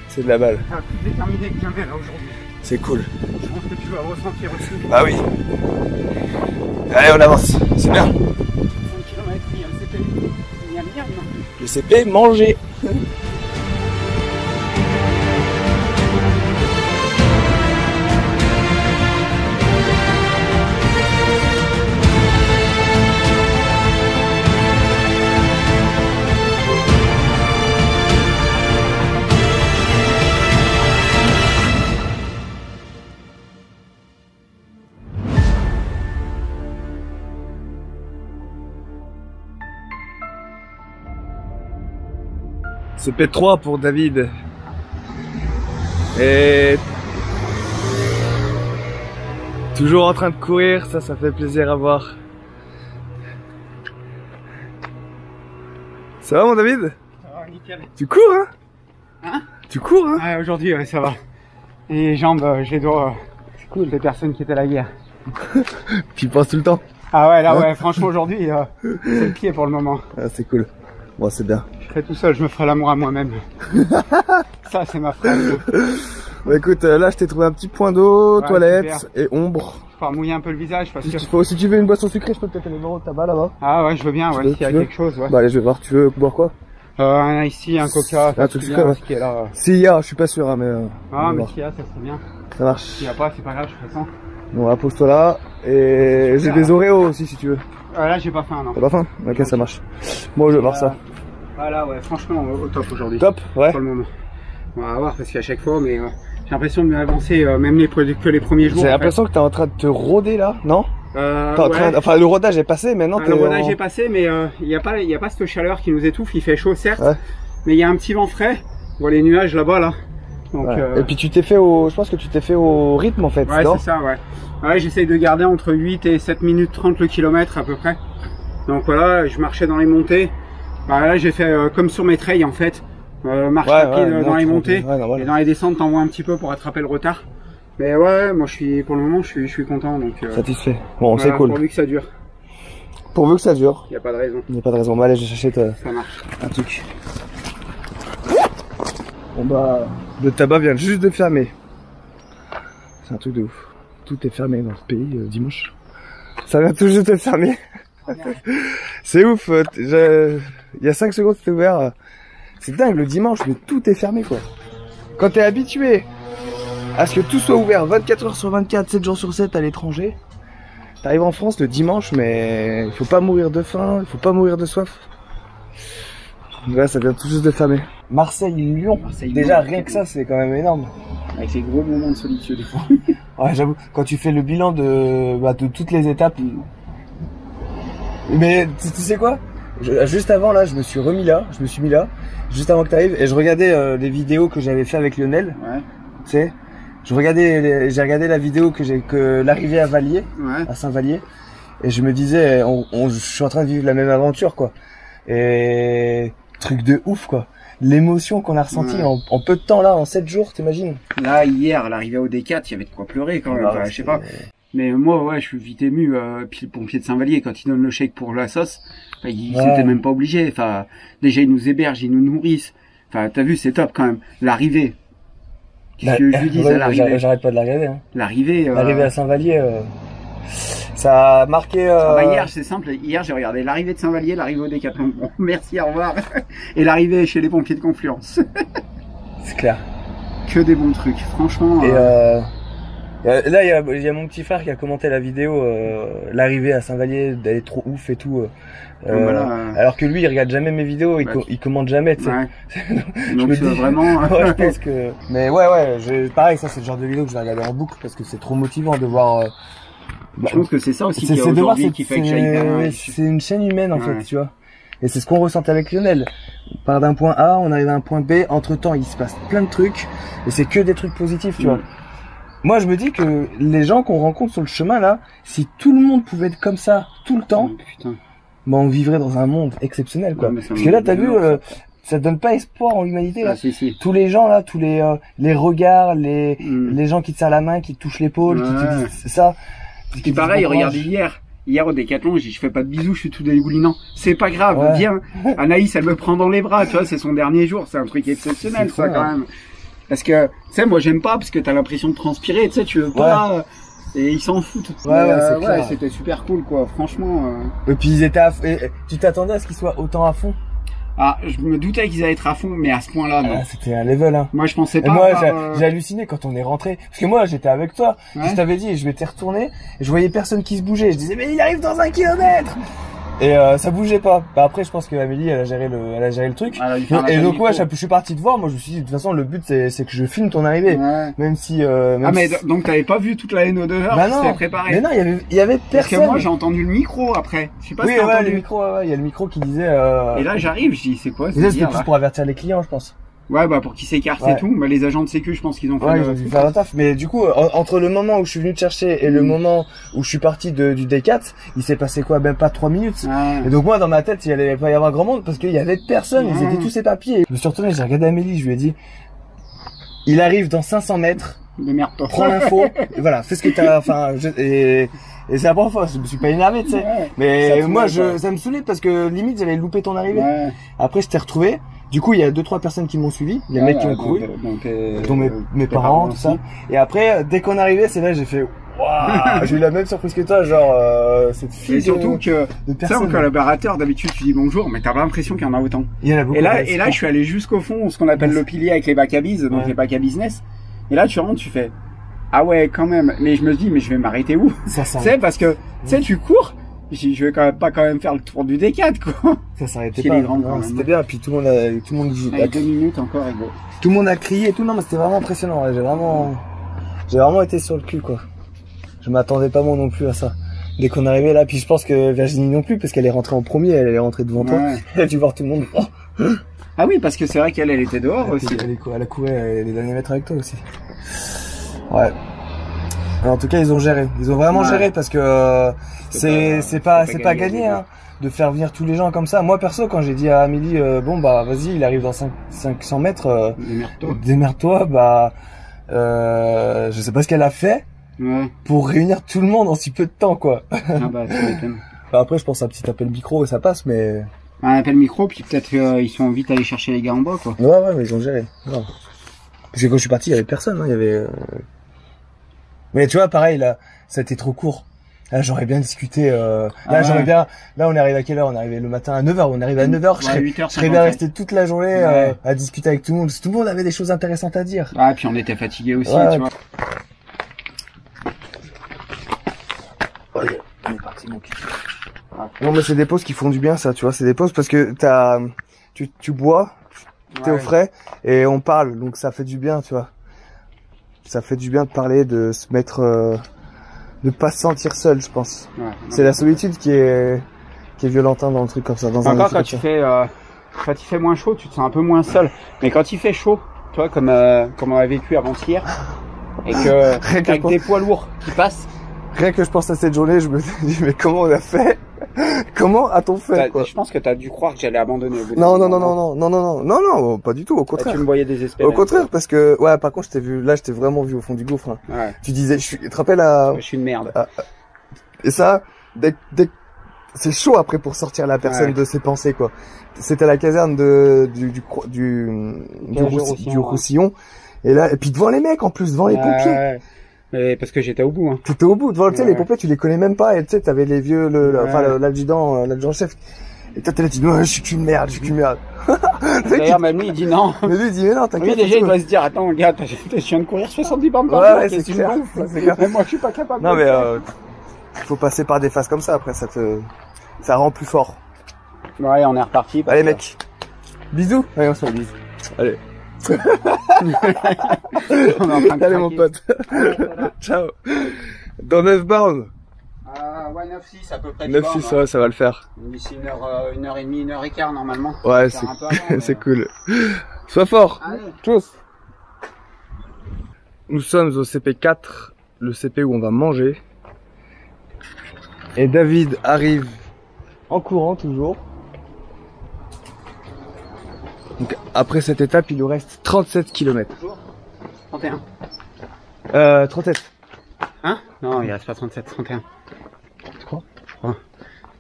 C'est de la balle. T'as plus déterminé que jamais là aujourd'hui. C'est cool. Je pense que tu vas ressentir aussi. Bah oui. Allez, on avance. C'est bien. 5 km, il y a le CP. Il y a le mien, non? Le CP, manger. C'est P3 pour David. Et toujours en train de courir, ça fait plaisir à voir. Ça va mon David? Ça va, nickel. Tu cours hein? Hein? Tu cours hein? Ouais, aujourd'hui, ouais, ça va. Et les jambes, je les dois. C'est cool, les personnes qui étaient à la guerre. Tu y penses tout le temps? Ah ouais, là, ouais, franchement, aujourd'hui, c'est le pied pour le moment. Ah, c'est cool. Bon, c'est bien. Je serai tout seul, je me ferai l'amour à moi-même. Ça, c'est ma phrase. Bah écoute, là, je t'ai trouvé un petit point d'eau, Ouais, toilette super. et ombre. Faut mouiller un peu le visage parce que. Si tu veux une boisson sucrée, je peux peut-être aller voir au tabac là-bas. Ah ouais, je veux bien, ouais, s'il y a quelque chose, ouais. Bah allez, je vais voir. Tu veux boire quoi? Un ici, un coca, Un truc c'est sucré, bien, ouais. ce qui est là. S'il y a, je suis pas sûr, hein, mais. Ah, on va mais voir. s'il y a, ça serait bien. Ça marche. S'il y a pas, c'est pas grave, je ferai ça. Bon, là, pose-toi là. Et j'ai des Oreos aussi si tu veux. Là, j'ai pas faim, non. T'as pas faim? Ok, ça marche. Moi, je vais voir ça. Voilà, ouais, franchement, au top aujourd'hui. Top, ouais. Pour le moment. On va voir parce qu'à chaque fois, mais j'ai l'impression de m'avancer, même que les premiers jours. J'ai l'impression que t'es en train de te rôder là, non? T'es en train ouais. Enfin, le rodage est passé, maintenant t'es Le rodage est passé, mais il y a pas cette chaleur qui nous étouffe. Il fait chaud, certes, Ouais. mais il y a un petit vent frais. On voit les nuages là-bas, là. Donc, Ouais. Et puis tu t'es fait au, je pense que tu t'es fait au rythme en fait, ouais, non? c'est ça, ouais. Ouais, j'essaye de garder entre 8 et 7 minutes 30 le kilomètre à peu près. Donc voilà, je marchais dans les montées. Bah, là, j'ai fait comme sur mes trails en fait. Marche rapide dans les montées. Ouais, et dans les descentes, t'envoies un petit peu pour rattraper le retard. Mais ouais, moi pour le moment, je suis content. Donc, Satisfait. Bon, voilà, c'est cool. Pourvu que ça dure. Pourvu que ça dure. Y a pas de raison. Il n'y a pas de raison. Bah allez, j'achète Ça marche. un truc. Bon bah, le tabac vient juste de fermer. C'est un truc de ouf. Tout est fermé dans ce pays dimanche. Ça vient tout juste de fermer. C'est ouf. Il y a 5 secondes c'était ouvert. C'est dingue le dimanche, mais tout est fermé quoi. Quand t'es habitué à ce que tout soit ouvert 24 heures sur 24, 7 jours sur 7 à l'étranger, t'arrives en France le dimanche, mais il faut pas mourir de faim, il faut pas mourir de soif. Ouais, ça vient tout juste de fermer. Marseille-Lyon, déjà rien que ça, c'est quand même énorme. Avec ces gros moments de solitude. Ouais, j'avoue, quand tu fais le bilan de toutes les étapes. Mais tu sais quoi? Juste avant là, je me suis mis là, juste avant que t'arrives, et je regardais les vidéos que j'avais fait avec Lionel. Ouais. Tu sais, j'ai regardé la vidéo que l'arrivée à Vallier, Ouais. à Saint-Vallier, et je me disais, je suis en train de vivre la même aventure quoi. Et truc de ouf quoi. L'émotion qu'on a ressentie en peu de temps là, en 7 jours, t'imagines? Là, hier, à l'arrivée au D4, il y avait de quoi pleurer quand même. Enfin, je sais pas. Mais moi, ouais, je suis vite ému. Puis le pompier de Saint-Vallier, quand il donne le chèque pour la sauce, il s'était même pas obligé. Enfin, déjà, ils nous hébergent, ils nous nourrissent. Enfin, t'as vu, c'est top quand même. L'arrivée. Qu'est-ce que je lui dis à l'arrivée? J'arrête pas de la regarder. Hein. L'arrivée. L'arrivée à Saint-Vallier, ça a marqué. Bah hier, c'est simple. Hier, j'ai regardé l'arrivée de Saint-Vallier, l'arrivée au Décathlon. Bon, merci, au revoir. Et l'arrivée chez les pompiers de Confluence. C'est clair. Que des bons trucs, franchement. Et là, il y a mon petit frère qui a commenté la vidéo, l'arrivée à Saint-Vallier, d'aller trop ouf et tout. Alors que lui, il regarde jamais mes vidéos, il commente jamais, tu sais. Ouais. Donc vraiment. Ouais, je pense que. Mais ouais, pareil, ça c'est le genre de vidéo que je vais regarder en boucle parce que c'est trop motivant de voir. Je pense que c'est ça aussi qui fait que j'aille bien. C'est une chaîne humaine en fait, tu vois. Et c'est ce qu'on ressent avec Lionel. On part d'un point A, on arrive à un point B, entre temps il se passe plein de trucs, et c'est que des trucs positifs, tu vois. Moi je me dis que les gens qu'on rencontre sur le chemin là, si tout le monde pouvait être comme ça tout le temps, bah on vivrait dans un monde exceptionnel quoi. Parce que là t'as vu, ça donne pas espoir en l'humanité, là. Si. Tous les gens, là, tous les regards, les gens qui te serrent la main, qui te touchent l'épaule, qui te disent, c'est ça. Puis pareil, regarde hier au Décathlon, je fais pas de bisous, je suis tout dégoulinant. C'est pas grave, viens. Anaïs, elle me prend dans les bras, tu vois, c'est son dernier jour, c'est un truc exceptionnel, ça, quand même. Parce que, tu sais, moi, j'aime pas, parce que t'as l'impression de transpirer, tu sais, tu veux pas, et ils s'en foutent. Ouais, c'était super cool, quoi, franchement. Et puis ils étaient tu t'attendais à ce qu'ils soient autant à fond? Ah, je me doutais qu'ils allaient être à fond, mais à ce point-là, non. C'était un level, hein. Moi, je pensais pas. Et moi, j'ai halluciné quand on est rentré. Parce que moi, j'étais avec toi. Je t'avais dit, je m'étais retourné, et je voyais personne qui se bougeait. Je disais, mais il arrive dans 1 kilomètre! Et ça bougeait pas. Bah après, je pense que Amélie, elle a géré le truc. Et donc ouais, je suis parti te voir. Moi, je me suis dit, de toute façon, le but c'est que je filme ton arrivée, même si. Donc t'avais pas vu toute la NO2 bah non, préparé. Mais non, il y avait personne. Parce que moi, j'ai entendu le micro après. Je sais pas si t'as entendu. Le micro, il y a le micro qui disait. Et là, j'arrive, je dis, c'est quoi? C'était plus pour avertir les clients, je pense. Ouais, bah pour qu'ils s'écartent et tout. Bah les agents de sécu, je pense qu'ils ont fait. Ouais, ils ont dû faire le taf. Mais du coup, entre le moment où je suis venu te chercher et le moment où je suis parti du D4, il s'est passé quoi? Même pas 3 minutes. Et donc moi, dans ma tête, il allait pas y avoir grand monde parce qu'il y avait personne. Ils étaient tous éparpillés. Je me suis retourné, j'ai regardé Amélie, je lui ai dit, il arrive dans 500 mètres. Démerde-toi. Prends l'info. Et voilà, fais ce que t'as, et c'est la première fois, je me suis pas énervé, tu sais. Mais moi, ça me saoulait parce que limite, j'allais louper ton arrivée. Après, je t'ai retrouvé. Du coup, il y a 2-3 personnes qui m'ont suivi, les mecs qui ont couru, dont mes parents, tout ça. Et après, dès qu'on arrivait, c'est là, j'ai fait, waouh, j'ai eu la même surprise que toi, genre, cette fille. Et surtout que, tu sais, en collaborateur, d'habitude, tu dis bonjour, mais t'as pas l'impression qu'il y en a autant. Il y en a beaucoup. Et là, je suis allé jusqu'au fond, ce qu'on appelle le pilier avec les bacs à bise, donc les bacs à business. Et là, tu rentres, tu fais, ah ouais, quand même. Mais je me dis, mais je vais m'arrêter où? Tu sais, parce que, tu sais, tu cours. Je vais quand même faire le tour du D4, quoi. Ça s'arrêtait pas. C'était bien, puis tout le monde a 2 minutes encore, et go. Tout le monde a crié et tout, non, mais c'était vraiment impressionnant. J'ai vraiment été sur le cul, quoi. Je m'attendais pas moi non plus à ça. Dès qu'on arrivait là, puis je pense que Virginie non plus, parce qu'elle est rentrée en premier, elle est rentrée devant toi. Elle a dû voir tout le monde. Ah oui, parce que c'est vrai qu'elle était dehors aussi. Elle a couru les derniers mètres avec toi aussi. Ouais. Alors, en tout cas, ils ont géré. Ils ont vraiment géré parce que c'est pas gagné, hein, de faire venir tous les gens comme ça. Moi, perso, quand j'ai dit à Amélie, bon, bah, vas-y, il arrive dans 500 mètres, démerde-toi, bah, je sais pas ce qu'elle a fait pour réunir tout le monde en si peu de temps, quoi. Ah bah, ça m'étonne. Après, je pense à un petit appel micro et ça passe, mais... Un appel micro, puis peut-être ils sont vite allés chercher les gars en bas, quoi. Ouais, mais ils ont géré. Non. Parce que quand je suis parti, il y avait personne, hein, il y avait... Mais tu vois, pareil, là, ça a été trop court. Là, j'aurais bien discuté, là, on est arrivé à quelle heure? On est arrivé le matin à 9h, on est arrivé à 9h, je serais bien resté toute la journée, à discuter avec tout le monde, parce que tout le monde avait des choses intéressantes à dire. Ah, puis on était fatigués aussi, tu vois. On est parti, mon cul. Non, mais c'est des pauses qui font du bien, ça, tu vois, c'est des pauses parce que tu bois, t'es au frais, et on parle, donc ça fait du bien, tu vois. Ça fait du bien de parler, de se mettre, de pas se sentir seul, je pense. C'est la solitude qui est violente, hein, dans le truc comme ça. Encore quand il fait moins chaud, tu te sens un peu moins seul. Mais quand il fait chaud, tu vois, comme on a vécu avant-hier, et que avec des poids lourds qui passent. Rien que je pense à cette journée, je me dis, mais comment on a fait? Comment a-t-on fait, quoi? Je pense que t'as dû croire que j'allais abandonner au bout non, pas du tout, au contraire. Tu me voyais désespéré. Au contraire, parce que, par contre, je t'ai vraiment vu au fond du gouffre, hein. Ouais. Tu disais, tu te rappelles à... Je suis une merde. Et ça, dès c'est chaud après pour sortir la personne de ses pensées, quoi. C'était à la caserne du Roussillon. Et là, et puis devant les mecs, en plus, devant les pompiers. Mais parce que j'étais au bout, hein. T'étais au bout, devant, tu sais, les pompiers, tu les connais même pas, et tu sais, t'avais les vieux, l'adjudant-chef. Et toi, t'es là, tu dis, je suis qu'une merde. D'ailleurs, même lui, il dit non. Mais lui, il dit, mais non, t'inquiète. Lui, déjà, il doit se dire, attends, gars, je viens de courir 70 bornes par jour. Ouais, c'est clair. Même moi, je suis pas capable. Non, mais, faut passer par des phases comme ça, après, ça rend plus fort. Ouais, on est reparti. Allez, mec. Bisous. Allez, on se fait bisous. Allez. Allez, mon pote. Ciao. Dans 9 bornes. Ouais, 9-6 à peu près. 9-6, ouais, ça va le faire. D'ici 1h30, 1h15 normalement. Ouais, c'est cool. Sois fort. Tchuss. Nous sommes au CP4, le CP où on va manger. Et David arrive en courant toujours. Donc après cette étape, il nous reste 37 km. 31. 37. Hein? Non, il reste pas 37, 31. Tu crois?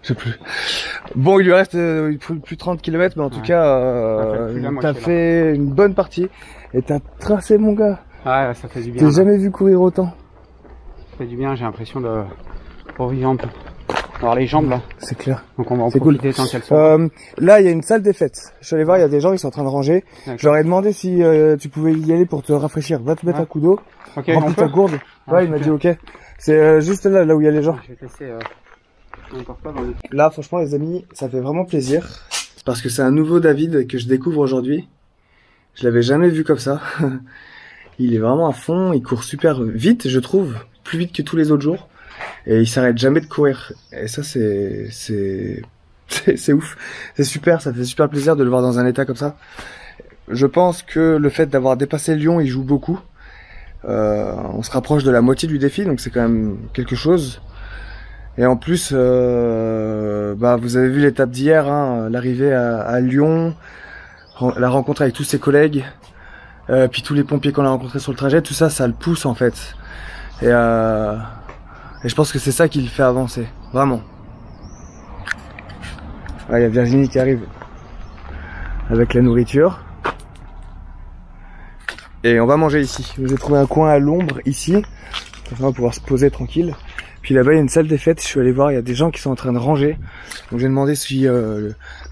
Je sais plus. Bon, il lui reste plus 30 km, mais en tout cas, t'as fait une bonne partie. Et t'as tracé, mon gars. Ouais, ça fait du bien. T'as jamais vu courir autant. Ça fait du bien, j'ai l'impression de revivre un peu. Alors les jambes là. C'est clair. Donc on va en profiter tant qu'elles sont. Là, il y a une salle des fêtes. Je suis allé voir, il y a des gens qui sont en train de ranger. Je leur ai demandé si tu pouvais y aller pour te rafraîchir. Va te mettre un coup d'eau. Ok, remplis ta gourde. Ouais, il m'a dit ok. C'est juste là où il y a les gens. Je vais te laisser Là, franchement, les amis, ça fait vraiment plaisir. Parce que c'est un nouveau David que je découvre aujourd'hui. Je l'avais jamais vu comme ça. Il est vraiment à fond, il court super vite, je trouve. Plus vite que tous les autres jours. Et il s'arrête jamais de courir. Et ça, c'est ouf. C'est super, ça fait super plaisir de le voir dans un état comme ça. Je pense que le fait d'avoir dépassé Lyon, il joue beaucoup. On se rapproche de la moitié du défi, donc c'est quand même quelque chose. Et en plus, vous avez vu l'étape d'hier, hein, l'arrivée à Lyon, la rencontre avec tous ses collègues, puis tous les pompiers qu'on a rencontrés sur le trajet, tout ça, ça le pousse en fait. Et je pense que c'est ça qui le fait avancer, vraiment. Ah, il y a Virginie qui arrive avec la nourriture. Et on va manger ici. J'ai trouvé un coin à l'ombre ici, on va pouvoir se poser tranquille. Puis là-bas, il y a une salle des fêtes, je suis allé voir, il y a des gens qui sont en train de ranger. Donc j'ai demandé si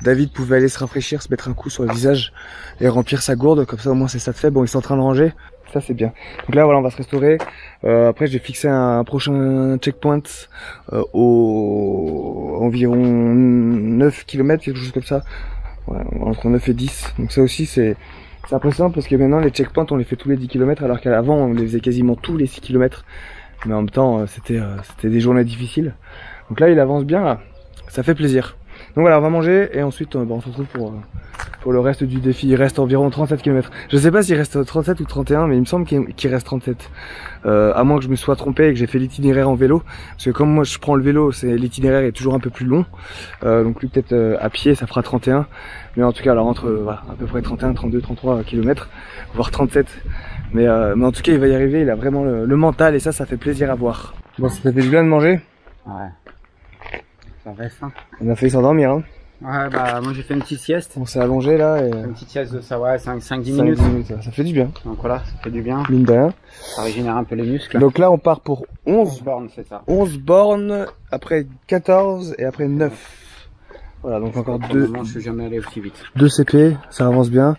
David pouvait aller se rafraîchir, se mettre un coup sur le visage et remplir sa gourde, comme ça au moins c'est ça de fait. Bon, ils sont en train de ranger, ça c'est bien. Donc là, voilà, on va se restaurer. Après, j'ai fixé un prochain checkpoint au environ 9 km, quelque chose comme ça. Ouais, entre 9 et 10. Donc ça aussi, c'est impressionnant parce que maintenant, les checkpoints, on les fait tous les 10 km, alors qu'avant, on les faisait quasiment tous les 6 km. Mais en même temps, c'était des journées difficiles. Donc là, il avance bien, là. Ça fait plaisir. Donc voilà, on va manger et ensuite, on se retrouve pour le reste du défi. Il reste environ 37 km. Je sais pas s'il reste 37 ou 31, mais il me semble qu'il reste 37. À moins que je me sois trompé et que j'ai fait l'itinéraire en vélo. Parce que comme moi, je prends le vélo, l'itinéraire est toujours un peu plus long. Donc lui, peut-être à pied, ça fera 31. Mais en tout cas, alors entre voilà, à peu près 31, 32, 33 km, voire 37. Mais en tout cas, il va y arriver, il a vraiment le mental et ça fait plaisir à voir. Bon, ça fait du bien de manger. Ouais. Ça reste, hein. On a failli s'endormir, hein. Ouais, moi j'ai fait une petite sieste. On s'est allongé là et... Une petite sieste de ça, ouais, 5-10 minutes. Ça fait du bien. Donc voilà, ça fait du bien. Mine de rien. Ça régénère un peu les muscles. Donc là, on part pour 11 bornes, c'est ça. 11 bornes, après 14 et après 9. Voilà, donc encore 2. Je suis jamais allé aussi vite. 2 CP, ça avance bien.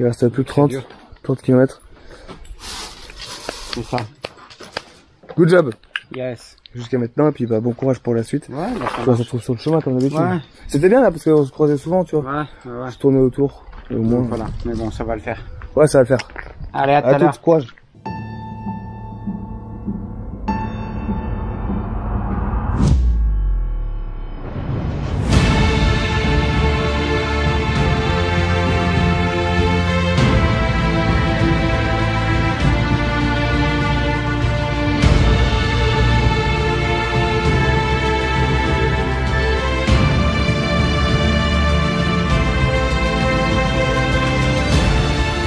Il reste plus que 30 km. C'est ça. Good job. Yes. Jusqu'à maintenant, et puis bon courage pour la suite. Ouais, on se retrouve sur le chemin comme d'habitude. Ouais. C'était bien là, parce qu'on se croisait souvent, tu vois. Ouais. Se tourner autour. Et au moins. Voilà, mais bon, ça va le faire. Ouais, ça va le faire. Allez, à tout à l'heure. Courage.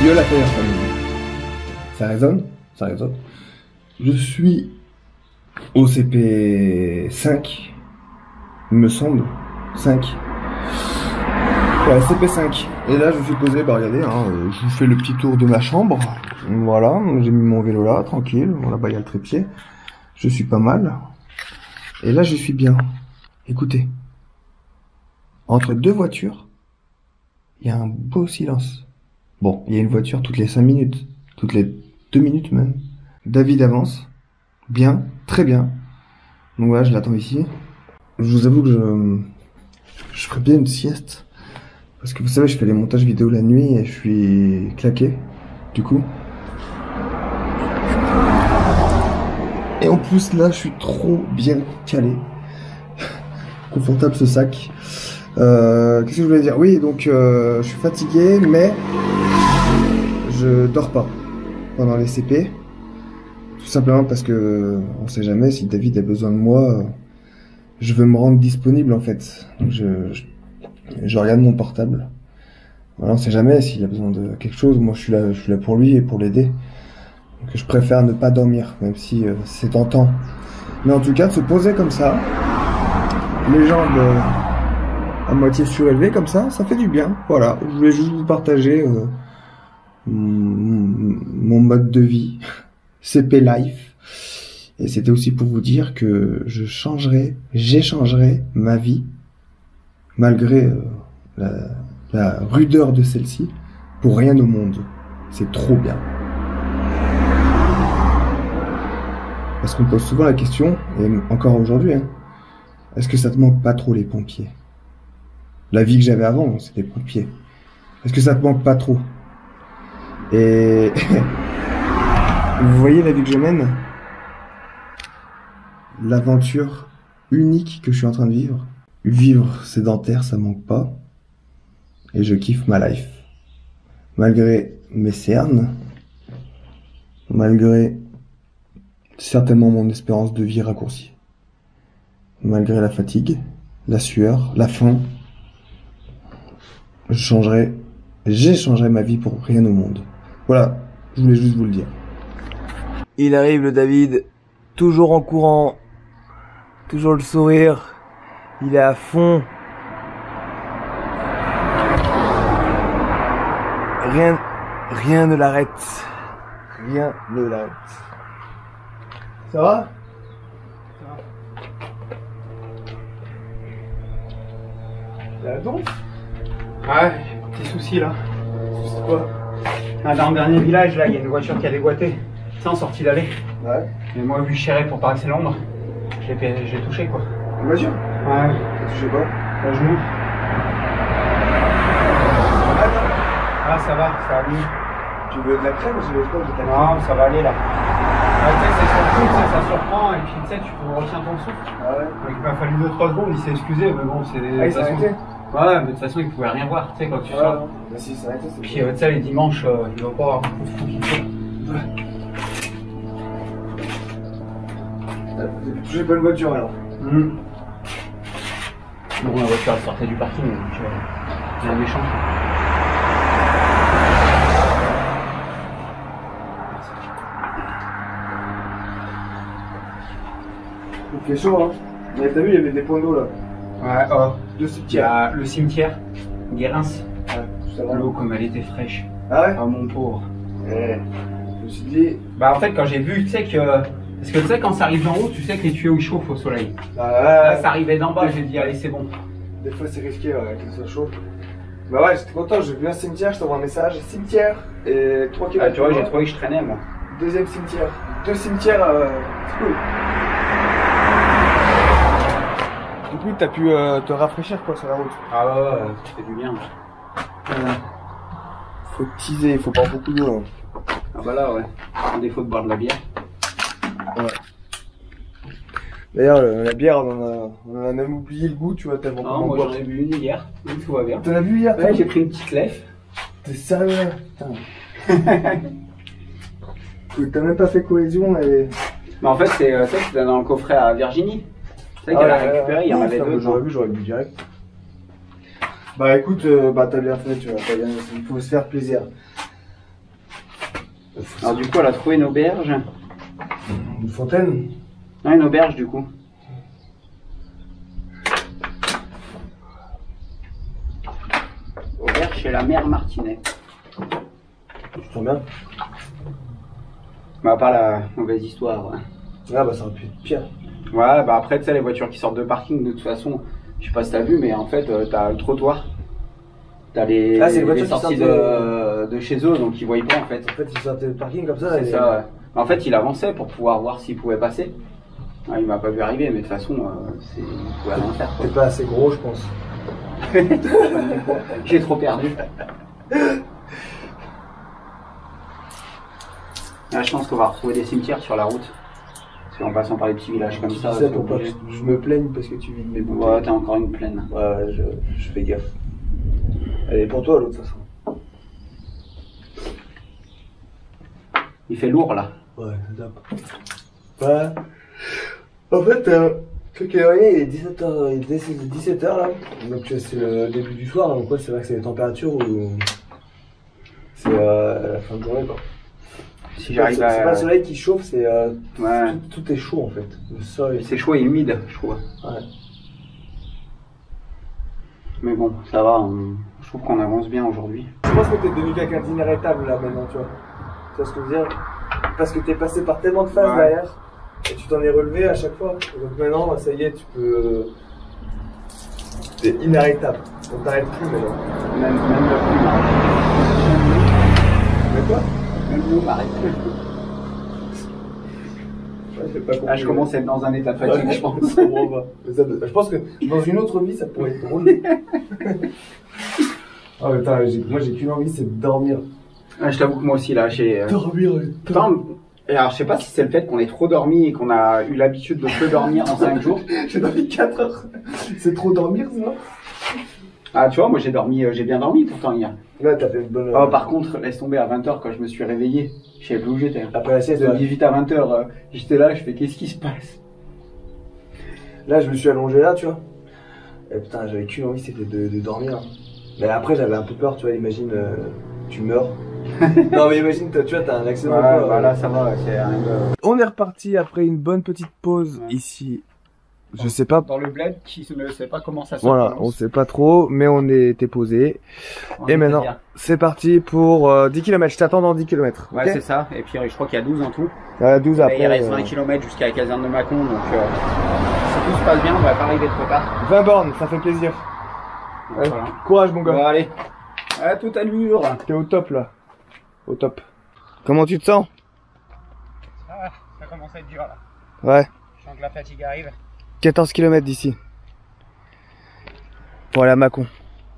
Yo la première famille. Ça résonne? Ça résonne. Je suis au CP 5, il me semble. 5. Ouais, CP 5. Et là, je suis posé, regardez, hein, je vous fais le petit tour de ma chambre. Voilà, j'ai mis mon vélo là, tranquille. Voilà, il y a le trépied. Je suis pas mal. Et là, je suis bien. Écoutez. Entre deux voitures, il y a un beau silence. Bon, il y a une voiture toutes les 5 minutes, toutes les 2 minutes même. David avance, bien, très bien. Donc voilà, je l'attends ici. Je vous avoue que je ferais bien une sieste. Parce que vous savez, je fais les montages vidéo la nuit et je suis claqué, du coup. Et en plus là, je suis trop bien calé. Confortable ce sac. Qu'est-ce que je voulais dire? Oui, donc je suis fatigué, mais je dors pas pendant les CP. Tout simplement parce que on sait jamais si David a besoin de moi. Je veux me rendre disponible en fait. Donc je regarde mon portable. Voilà, on sait jamais s'il a besoin de quelque chose. Moi, je suis là pour lui et pour l'aider. Donc, je préfère ne pas dormir, même si c'est tentant. Mais en tout cas, de se poser comme ça, les jambes à moitié surélevées comme ça fait du bien. Voilà, je voulais juste vous partager mon mode de vie, CP Life. Et c'était aussi pour vous dire que j'échangerai ma vie, malgré la rudeur de celle-ci, pour rien au monde. C'est trop bien. Parce qu'on pose souvent la question, et encore aujourd'hui, hein, est-ce que ça te manque pas trop les pompiers? La vie que j'avais avant, c'était pompiers. Est-ce que ça te manque pas trop? Et vous voyez la vie que je mène? L'aventure unique que je suis en train de vivre. Vivre sédentaire, ça manque pas. Et je kiffe ma life. Malgré mes cernes, malgré certainement mon espérance de vie raccourcie, malgré la fatigue, la sueur, la faim, j'échangerai ma vie pour rien au monde. Voilà, je voulais juste vous le dire. Il arrive le David, toujours en courant, toujours le sourire, il est à fond. Rien ne l'arrête. Rien ne l'arrête. Ça va? La donf? Ouais, petit souci là. C'est quoi? Dans le dernier village, là, il y a une voiture qui a déboîté. Ça en sortie d'allée. Ouais. Et moi, vu que je chirais pour pas passer l'ombre, je l'ai touché quoi. Une voiture? Ouais. T'as touché quoi? Le genou. Ah, ça va mieux. Tu veux de la crème ou tu veux quoi? Non, ça va aller là. Ouais, tu sais, c'est sur le coup, ça surprend et puis tu sais, tu retiens ton souffle. Ah ouais? Donc, il m'a fallu 2-3 secondes, il s'est excusé, mais bon, c'est des. Ah, il s'est arrêté? Ouais, mais de toute façon, il pouvait rien voir, tu sais, quand tu sors. Bah si, il s'est arrêté, c'est Puis, tu sais, les dimanches, il va pas avoir beaucoup de fou qui fait. T'as touché pas une voiture alors? Bon, la voiture elle sortait du parking, donc c'est un méchant. Il fait chaud, hein. Mais t'as vu, il y avait des points d'eau là. Ouais, Deux il y cimetières. a le cimetière, Guérins. Ouais, ça va. L'eau comme elle était fraîche. Ah ouais? Ah mon pauvre. Je me suis dit. Bah en fait quand j'ai vu, tu sais que. Parce que tu sais quand ça arrive d'en haut, tu sais que les tuyaux ils chauffent au soleil. Là ça arrivait d'en bas, j'ai dit allez c'est bon. Des fois c'est risqué ouais, qu'il soit chaud. Bah ouais, j'étais content, j'ai vu un cimetière, je t'envoie un message. Cimetière et 3 km. Ah tu vois, j'ai trouvé que je traînais moi. Deuxième cimetière. 2 cimetières, c'est cool. Du coup, t'as pu te rafraîchir quoi sur la route. Ah ouais, ça fait du bien. Faut teaser, il faut boire beaucoup d'eau. Ah bah là ouais, à défaut de boire de la bière. Ouais. D'ailleurs, la bière, on en a même oublié le goût, tu vois, tellement Non, moi j'en ai bu une hier, donc tout va bien. T'en as bu hier, toi? Ouais, j'ai pris une petite lèvre. T'es sérieux là? Putain. T'as même pas fait cohésion et... Mais en fait, c'était dans le coffret à Virginie. Tu sais qu'elle a récupéré, il y en avait deux. J'aurais bu direct. Bah écoute, bah t'as bien fait, tu vois, t'as bien, il faut se faire plaisir. Alors du coup, elle a trouvé une auberge. Une fontaine? Non, une auberge du coup. Auberge chez la mère Martinet. Tu sens bien? Mais à part la mauvaise histoire. Ouais. Ah bah ça aurait pu être pire. Ouais, bah après, tu sais, les voitures qui sortent de parking, de toute façon, je sais pas si t'as vu, mais en fait, t'as le trottoir. T'as les sorties de chez eux, donc ils voyaient pas en fait. En fait, ils sortaient du parking comme ça. C'est ça, ouais. En fait, il avançait pour pouvoir voir s'il pouvait passer. Ah, il m'a pas vu arriver, mais de toute façon, il pouvait rien faire. T'es pas assez gros, je pense. J'ai trop perdu. Là, je pense qu'on va retrouver des cimetières sur la route. Parce qu'en passant par les petits villages comme ça. C'est pour pas que je me plaigne parce que tu vides mes bouteilles. Ouais, t'as encore une pleine. Ouais, je fais gaffe. Elle est pour toi, l'autre façon. Il fait lourd là. Ouais, top. Ouais. En fait, truc il est 17h, il est 17h là, donc c'est le début du soir, donc ouais, c'est vrai que c'est les températures où c'est la fin de journée quoi. Si j'arrive à... C'est pas le soleil qui chauffe, c'est Ouais. tout est chaud en fait. Le sol. C'est chaud et humide, je trouve. Ouais. Mais bon, ça va, je trouve qu'on avance bien aujourd'hui. Je pense que t'es devenu quelqu'un d'inarrêtable là maintenant, tu vois. Tu vois ce que je veux dire? Parce que t'es passé par tellement de phases derrière et tu t'en es relevé à chaque fois. Donc maintenant, ça y est, tu peux. T'es inarrêtable. On t'arrête plus maintenant. Même le plus m'arrête. Mais quoi? Même nous m'arrête plus. Ouais, j'ai pas compris. Ah, je commence à être dans un état de fatigue, je pense. Je comprends pas. Je pense que dans une autre vie, ça pourrait être drôle. Oh putain, moi j'ai qu'une envie, c'est de dormir. Ah, je t'avoue que moi aussi là, j'ai... Dormir. Putain, alors je sais pas si c'est le fait qu'on ait trop dormi et qu'on a eu l'habitude de peu dormir en 5 jours. J'ai dormi 4 heures. C'est trop dormir, ça? Ah, tu vois, moi j'ai bien dormi pourtant hier. Là, t'as fait une bonne. Oh, par contre, laisse tomber à 20h quand je me suis réveillé. Je savais plus où j'étais. Après la sieste, De 18 à 20h, j'étais là, je fais qu'est-ce qui se passe? là, je me suis allongé là, tu vois. Et putain, j'avais qu'une envie, c'était de dormir. Mais après, j'avais un peu peur, tu vois. Imagine, tu meurs. Non, mais imagine, tu vois, t'as un accident. Ouais, bah là ça va, c'est un... On est reparti après une bonne petite pause ici. Je sais pas. Dans le bled qui ne sait pas comment ça se Voilà, prononce. on sait pas trop, mais on était posé. On Et est maintenant, bien. c'est parti pour 10 km. Je t'attends dans 10 km. Ouais, c'est ça. Et puis je crois qu'il y a 12 en tout. 12 après. Et il reste 20 km jusqu'à la caserne de Mâcon, donc si tout se passe bien, on va pas arriver trop tard. 20 bornes, ça fait plaisir. Donc, voilà. Courage, mon gars. Bon, allez, à toute allure. T'es au top là. Au top. Comment tu te sens? Ah, ça commence à être dur là. Ouais. Je sens que la fatigue arrive. 14 km d'ici. Pour aller à Mâcon.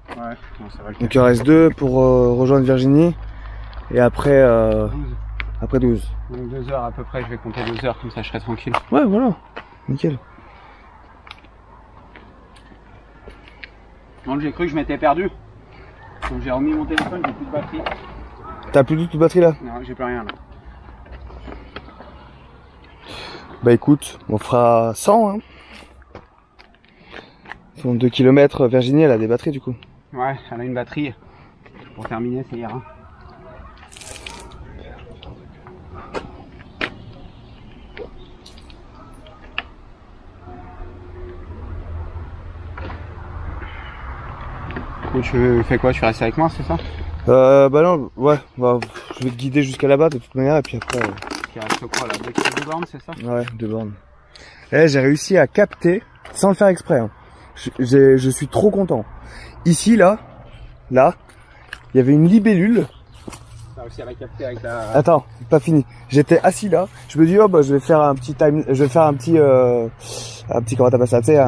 Ouais, non, ça va le faire. Donc il en reste 2 pour rejoindre Virginie. Et après, 12. Donc 2 heures à peu près, je vais compter 2 heures, comme ça je serai tranquille. Ouais, voilà. Nickel. Donc j'ai cru que je m'étais perdu. Donc j'ai remis mon téléphone, j'ai plus de batterie. T'as plus du tout de batterie là? Non, j'ai plus rien là. Bah écoute, on fera 100 hein. 2 km, Virginie elle a des batteries du coup. Ouais, elle a une batterie. Pour terminer, ça ira. Et tu fais quoi? Tu restes avec moi, c'est ça? Bah non, ouais, bah, je vais te guider jusqu'à là-bas de toute manière et puis après... Qui reste quoi là? 2 km de borne, c'est ça? Ouais, 2 bornes. Eh, j'ai réussi à capter, sans le faire exprès, hein. Je suis trop content. Ici, là, il y avait une libellule. Ça aussi, elle a capté avec la... Attends, pas fini. J'étais assis là, je me dis, oh bah je vais faire un petit time, je vais faire un petit comment t'appelles ça, tu sais,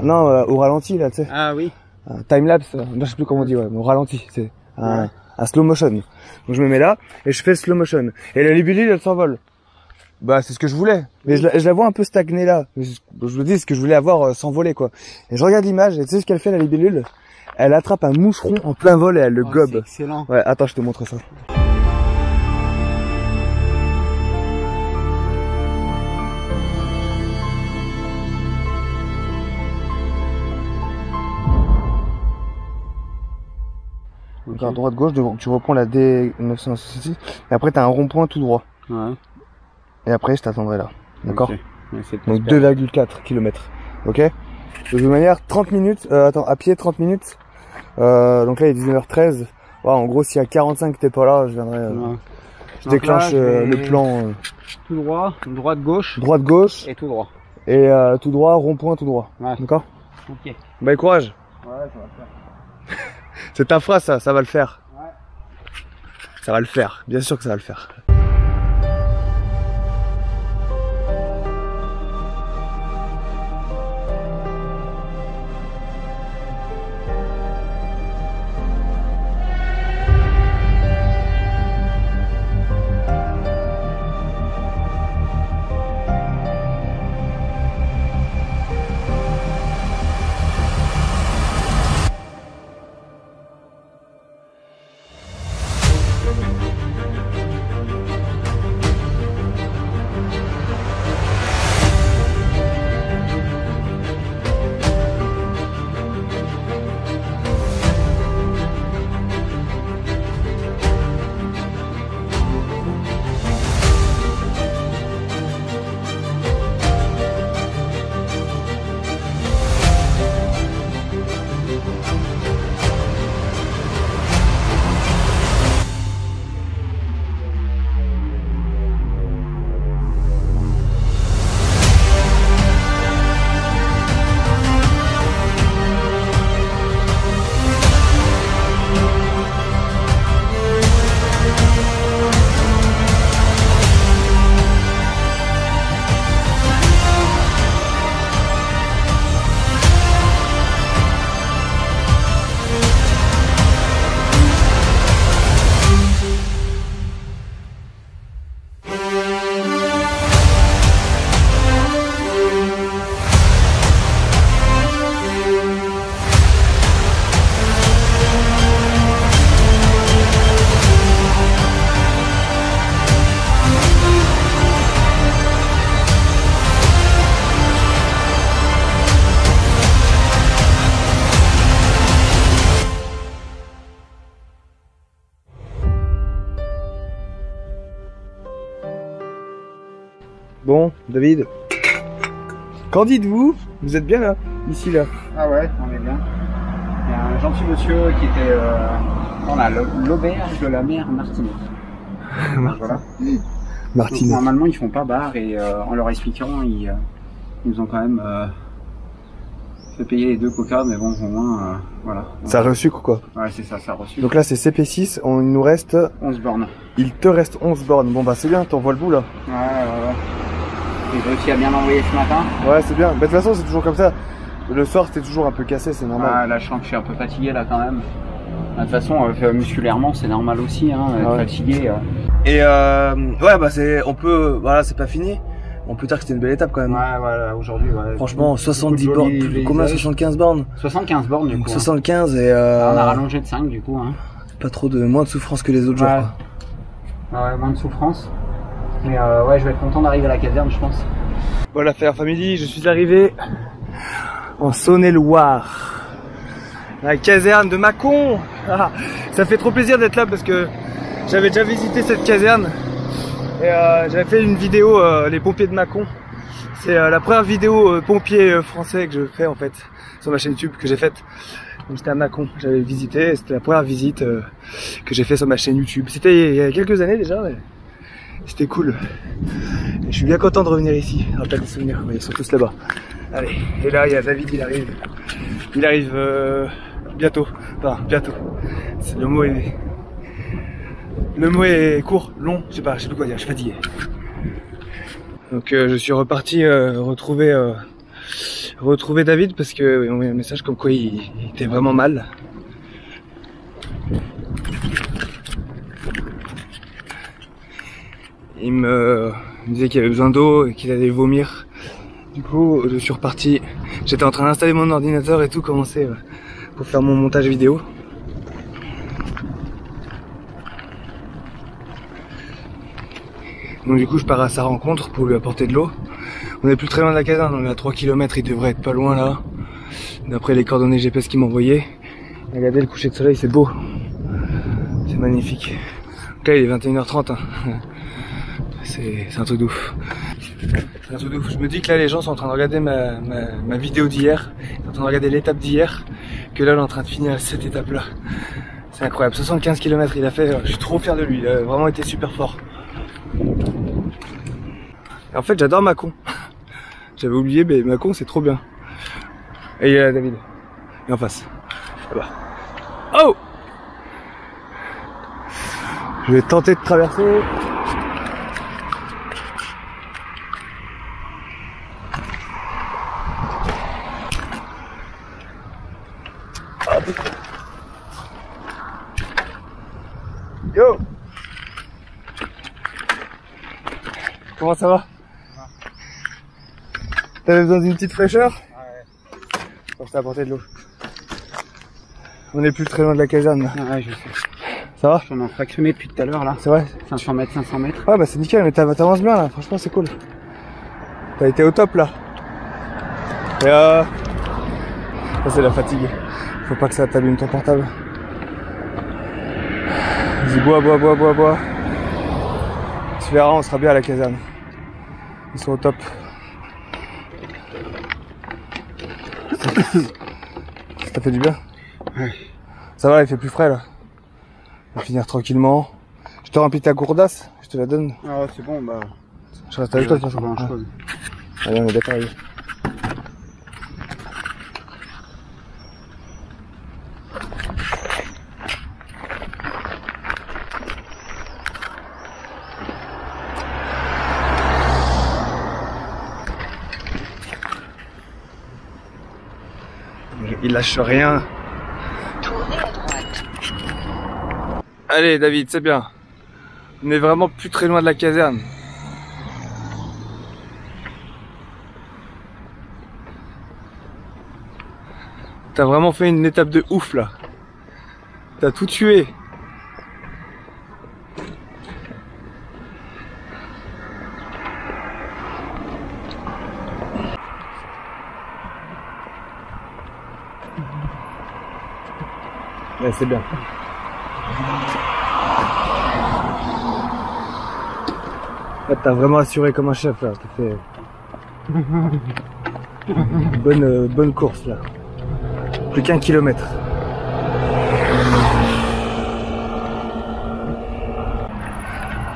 non, au ralenti là, tu sais. Ah oui. Un time-lapse, je sais plus comment on dit, ouais, mais au ralenti, c'est un slow motion. Donc je me mets là, et je fais le slow motion. Et la libellule, elle s'envole. Bah, c'est ce que je voulais. Mais je la vois un peu stagner là. Je me dis ce que je voulais avoir s'envoler, quoi. Et je regarde l'image, et tu sais ce qu'elle fait, la libellule? Elle attrape un moucheron en plein vol et elle le gobe. C'est excellent. Ouais, attends, je te montre ça. Donc à droite gauche, tu reprends la D966 et après t'as un rond-point tout droit. Ouais. Et après je t'attendrai là. D'accord? Okay. Donc 2,4 km. Ok? De toute manière, 30 minutes, à pied 30 minutes. Donc là il est 19h13. Ouais, en gros si à 45 t'es pas là, je viendrai. Je déclenche le plan. Tout droit, droite gauche. Droite gauche. Et tout droit. Et tout droit, rond-point tout droit. Ouais. D'accord? Ok. Bah courage. Ouais, ça va le faire. C'est ta phrase ça va le faire. Ouais. Ça va le faire, bien sûr que ça va le faire. Bon, David. Qu'en dites-vous? Vous êtes bien là? Ici, là? Ah ouais, on est bien. Il y a un gentil monsieur qui était dans l'auberge de la mer Martinique. Voilà. Martinique. Donc, normalement, ils font pas bar et en leur expliquant, ils nous ont quand même fait payer les 2 coca, mais bon, au moins, voilà. Ça a reçu quoi? Ouais, c'est ça, ça a reçu. Donc là, c'est CP6, il nous reste 11 bornes. Il te reste 11 bornes. Bon bah c'est bien, t'en vois le bout là. Ouais. J'ai réussi à bien l'envoyer ce matin. Ouais, c'est bien. Mais de toute façon, c'est toujours comme ça. Le soir, c'était toujours un peu cassé, c'est normal. Ah, là, je sens que je suis un peu fatigué là quand même. De toute façon, musculairement, c'est normal aussi, hein, être fatigué. Et ouais, bah on peut, voilà, c'est pas fini. On peut dire que c'était une belle étape quand même. Ouais, voilà, aujourd'hui, ouais. Franchement, 70 bornes, combien? 75 bornes? 75 bornes du coup. 75 et on a rallongé de 5 du coup. Hein. Pas trop moins de souffrance que les autres jours. Ouais, moins de souffrance. Mais ouais, je vais être content d'arriver à la caserne, je pense. Voilà, Fire Family, je suis arrivé en Saône-et-Loire, la caserne de Mâcon. Ah, ça fait trop plaisir d'être là parce que j'avais déjà visité cette caserne et j'avais fait une vidéo les pompiers de Mâcon. C'est la première vidéo pompier français que je fais en fait sur ma chaîne YouTube que j'ai faite. Donc c'était à Mâcon, j'avais visité, c'était la première visite que j'ai fait sur ma chaîne YouTube. C'était il y a quelques années déjà, mais c'était cool. Et je suis bien content de revenir ici, rappelle des souvenirs, ils sont tous là-bas. Allez, et là il y a David, il arrive bientôt, enfin bientôt. Le mot est court, long, je sais plus quoi dire, je suis fatigué. Donc je suis reparti retrouver David parce que il m'a envoyé un message comme quoi il était vraiment mal. Il me disait qu'il avait besoin d'eau et qu'il allait vomir. Du coup, je suis reparti. J'étais en train d'installer mon ordinateur et tout, commencer pour faire mon montage vidéo. Donc du coup, je pars à sa rencontre pour lui apporter de l'eau. On est plus très loin de la caserne, on est à 3 km, il devrait être pas loin là. D'après les coordonnées GPS qu'il m'a envoyées. Regardez le coucher de soleil, c'est beau. C'est magnifique. Donc là, il est 21h30. Hein. C'est un truc de ouf. C'est un truc de ouf. Je me dis que là, les gens sont en train de regarder ma vidéo d'hier. Ils sont en train de regarder l'étape d'hier. Que là, on est en train de finir cette étape-là. C'est incroyable. 75 km il a fait. Je suis trop fier de lui. Il a vraiment été super fort. Et en fait, j'adore Mâcon. J'avais oublié, mais Mâcon, c'est trop bien. Et il y a David. Et en face. Là-bas. Oh! Je vais tenter de traverser. Yo! Comment ça va? T'avais besoin d'une petite fraîcheur? Ouais. Bon, je t'ai apporté de l'eau. On est plus très loin de la caserne là. Ouais, je sais. Ça va? J'en ai fractionné depuis tout à l'heure là. C'est vrai? 500 mètres, 500 mètres. Ouais, bah c'est nickel, mais t'avances bien là, franchement c'est cool. T'as été au top là. Et ça c'est la fatigue. Faut pas que ça t'allume ton portable. Vas-y, bois. Tu verras, on sera bien à la caserne. Ils sont au top. Ça fait du bien? Ouais. Ça va, il fait plus frais là. On va finir tranquillement. Je te remplis ta gourdasse, je te la donne. Ah c'est bon, bah. Je reste avec toi de toute façon. Allez, on est d'accord. Il lâche rien. Allez David, c'est bien. On est vraiment plus très loin de la caserne. T'as vraiment fait une étape de ouf là. T'as tout tué. Ouais, c'est bien. Ouais, t'as vraiment assuré comme un chef là. T'as fait bonne course là. Plus qu'1 kilomètre.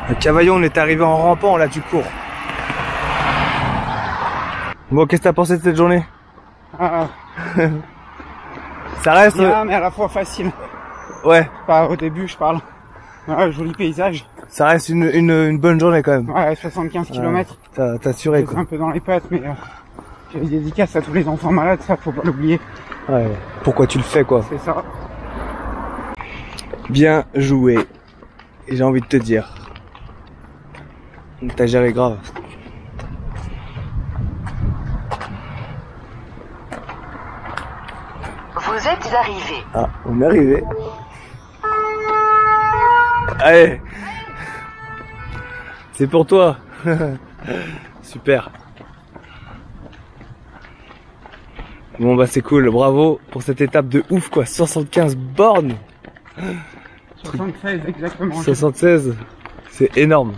À Cavaillon, on est arrivé en rampant, là tu cours. Bon, qu'est-ce que t'as pensé de cette journée? Ça reste... Bien, mais à la fois facile. Ouais. Pas au début, je parle. Joli paysage. Ça reste une bonne journée quand même. Ouais, 75 km. T'as assuré quoi. Un peu dans les pattes, mais j'ai des dédicaces à tous les enfants malades, ça faut pas l'oublier. Ouais. Pourquoi tu le fais quoi. C'est ça. Bien joué. Et j'ai envie de te dire. T'as géré grave. Vous êtes arrivé. Ah, on est arrivé. Allez. C'est pour toi. Super. Bon bah c'est cool, bravo pour cette étape de ouf quoi, 75 bornes. 76 exactement. 76, c'est énorme.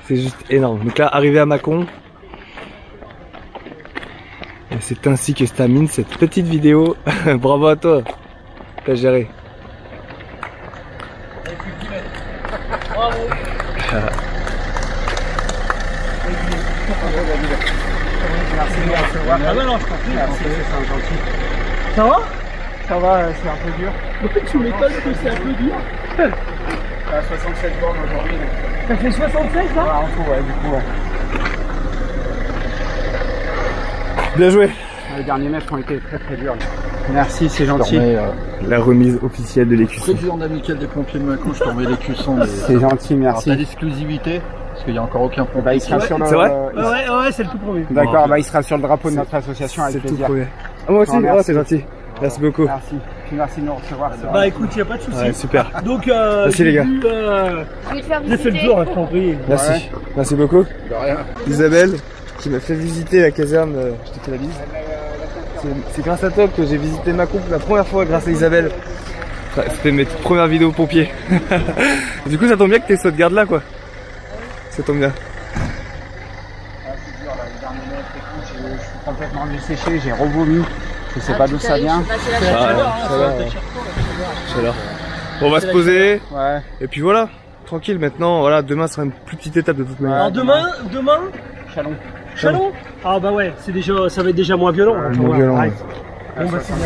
C'est juste énorme. Donc là, arrivé à Mâcon. Et c'est ainsi que se termine cette petite vidéo. Bravo à toi. T'as géré. Bravo. Merci de me recevoir. Ah non, je t'en prie. Merci, c'est gentil. Ça va? Ça va, c'est un peu dur. Pourquoi tu m'étonnes que c'est un peu dur? À 67 bornes aujourd'hui. Ça fait 76 là? Ouais, en tout, ouais, du coup. Ouais. Bien joué. Les derniers mètres ont été très durs. Merci, c'est gentil. La remise officielle de l'écusson. Président d'Amicale des pompiers de Mâcon, je t'envoie l'écusson. C'est gentil, merci. T'as l'exclusivité, parce qu'il n'y a encore aucun pompier. Bah, il sera sur le... C'est vrai? Ouais, c'est le tout premier. D'accord, bah il sera sur le drapeau de notre association avec C'est tout plaisir. premier. Ah, moi aussi, merci. c'est gentil. Merci beaucoup. Merci. Merci de nous recevoir. Bah écoute, y a pas de souci. Ouais, super. Donc, merci les gars. J'ai fait le tour, je t'en prie. Merci. Ouais. Merci beaucoup. De rien. Isabelle, qui m'a fait visiter la caserne. Je te fais la bise. C'est grâce à toi que j'ai visité Mâcon pour la première fois, grâce à Isabelle. C'était mes toutes premières vidéos pompiers. Du coup, ça tombe bien que t'es sauts de garde là, quoi. Ça tombe bien. C'est dur là, les derniers mètres et tout, je suis complètement desséché, j'ai revomi. Je sais pas d'où ça vient. Chaleur. Bon, on va se poser. Ouais. Et puis voilà, tranquille maintenant. Voilà, demain sera une plus petite étape de toute manière. Alors demain, Chalon. Chalon. Ah bah ouais, c'est déjà, ça va être déjà moins violent. Moins violent. Ouais. Bon bah c'est bien.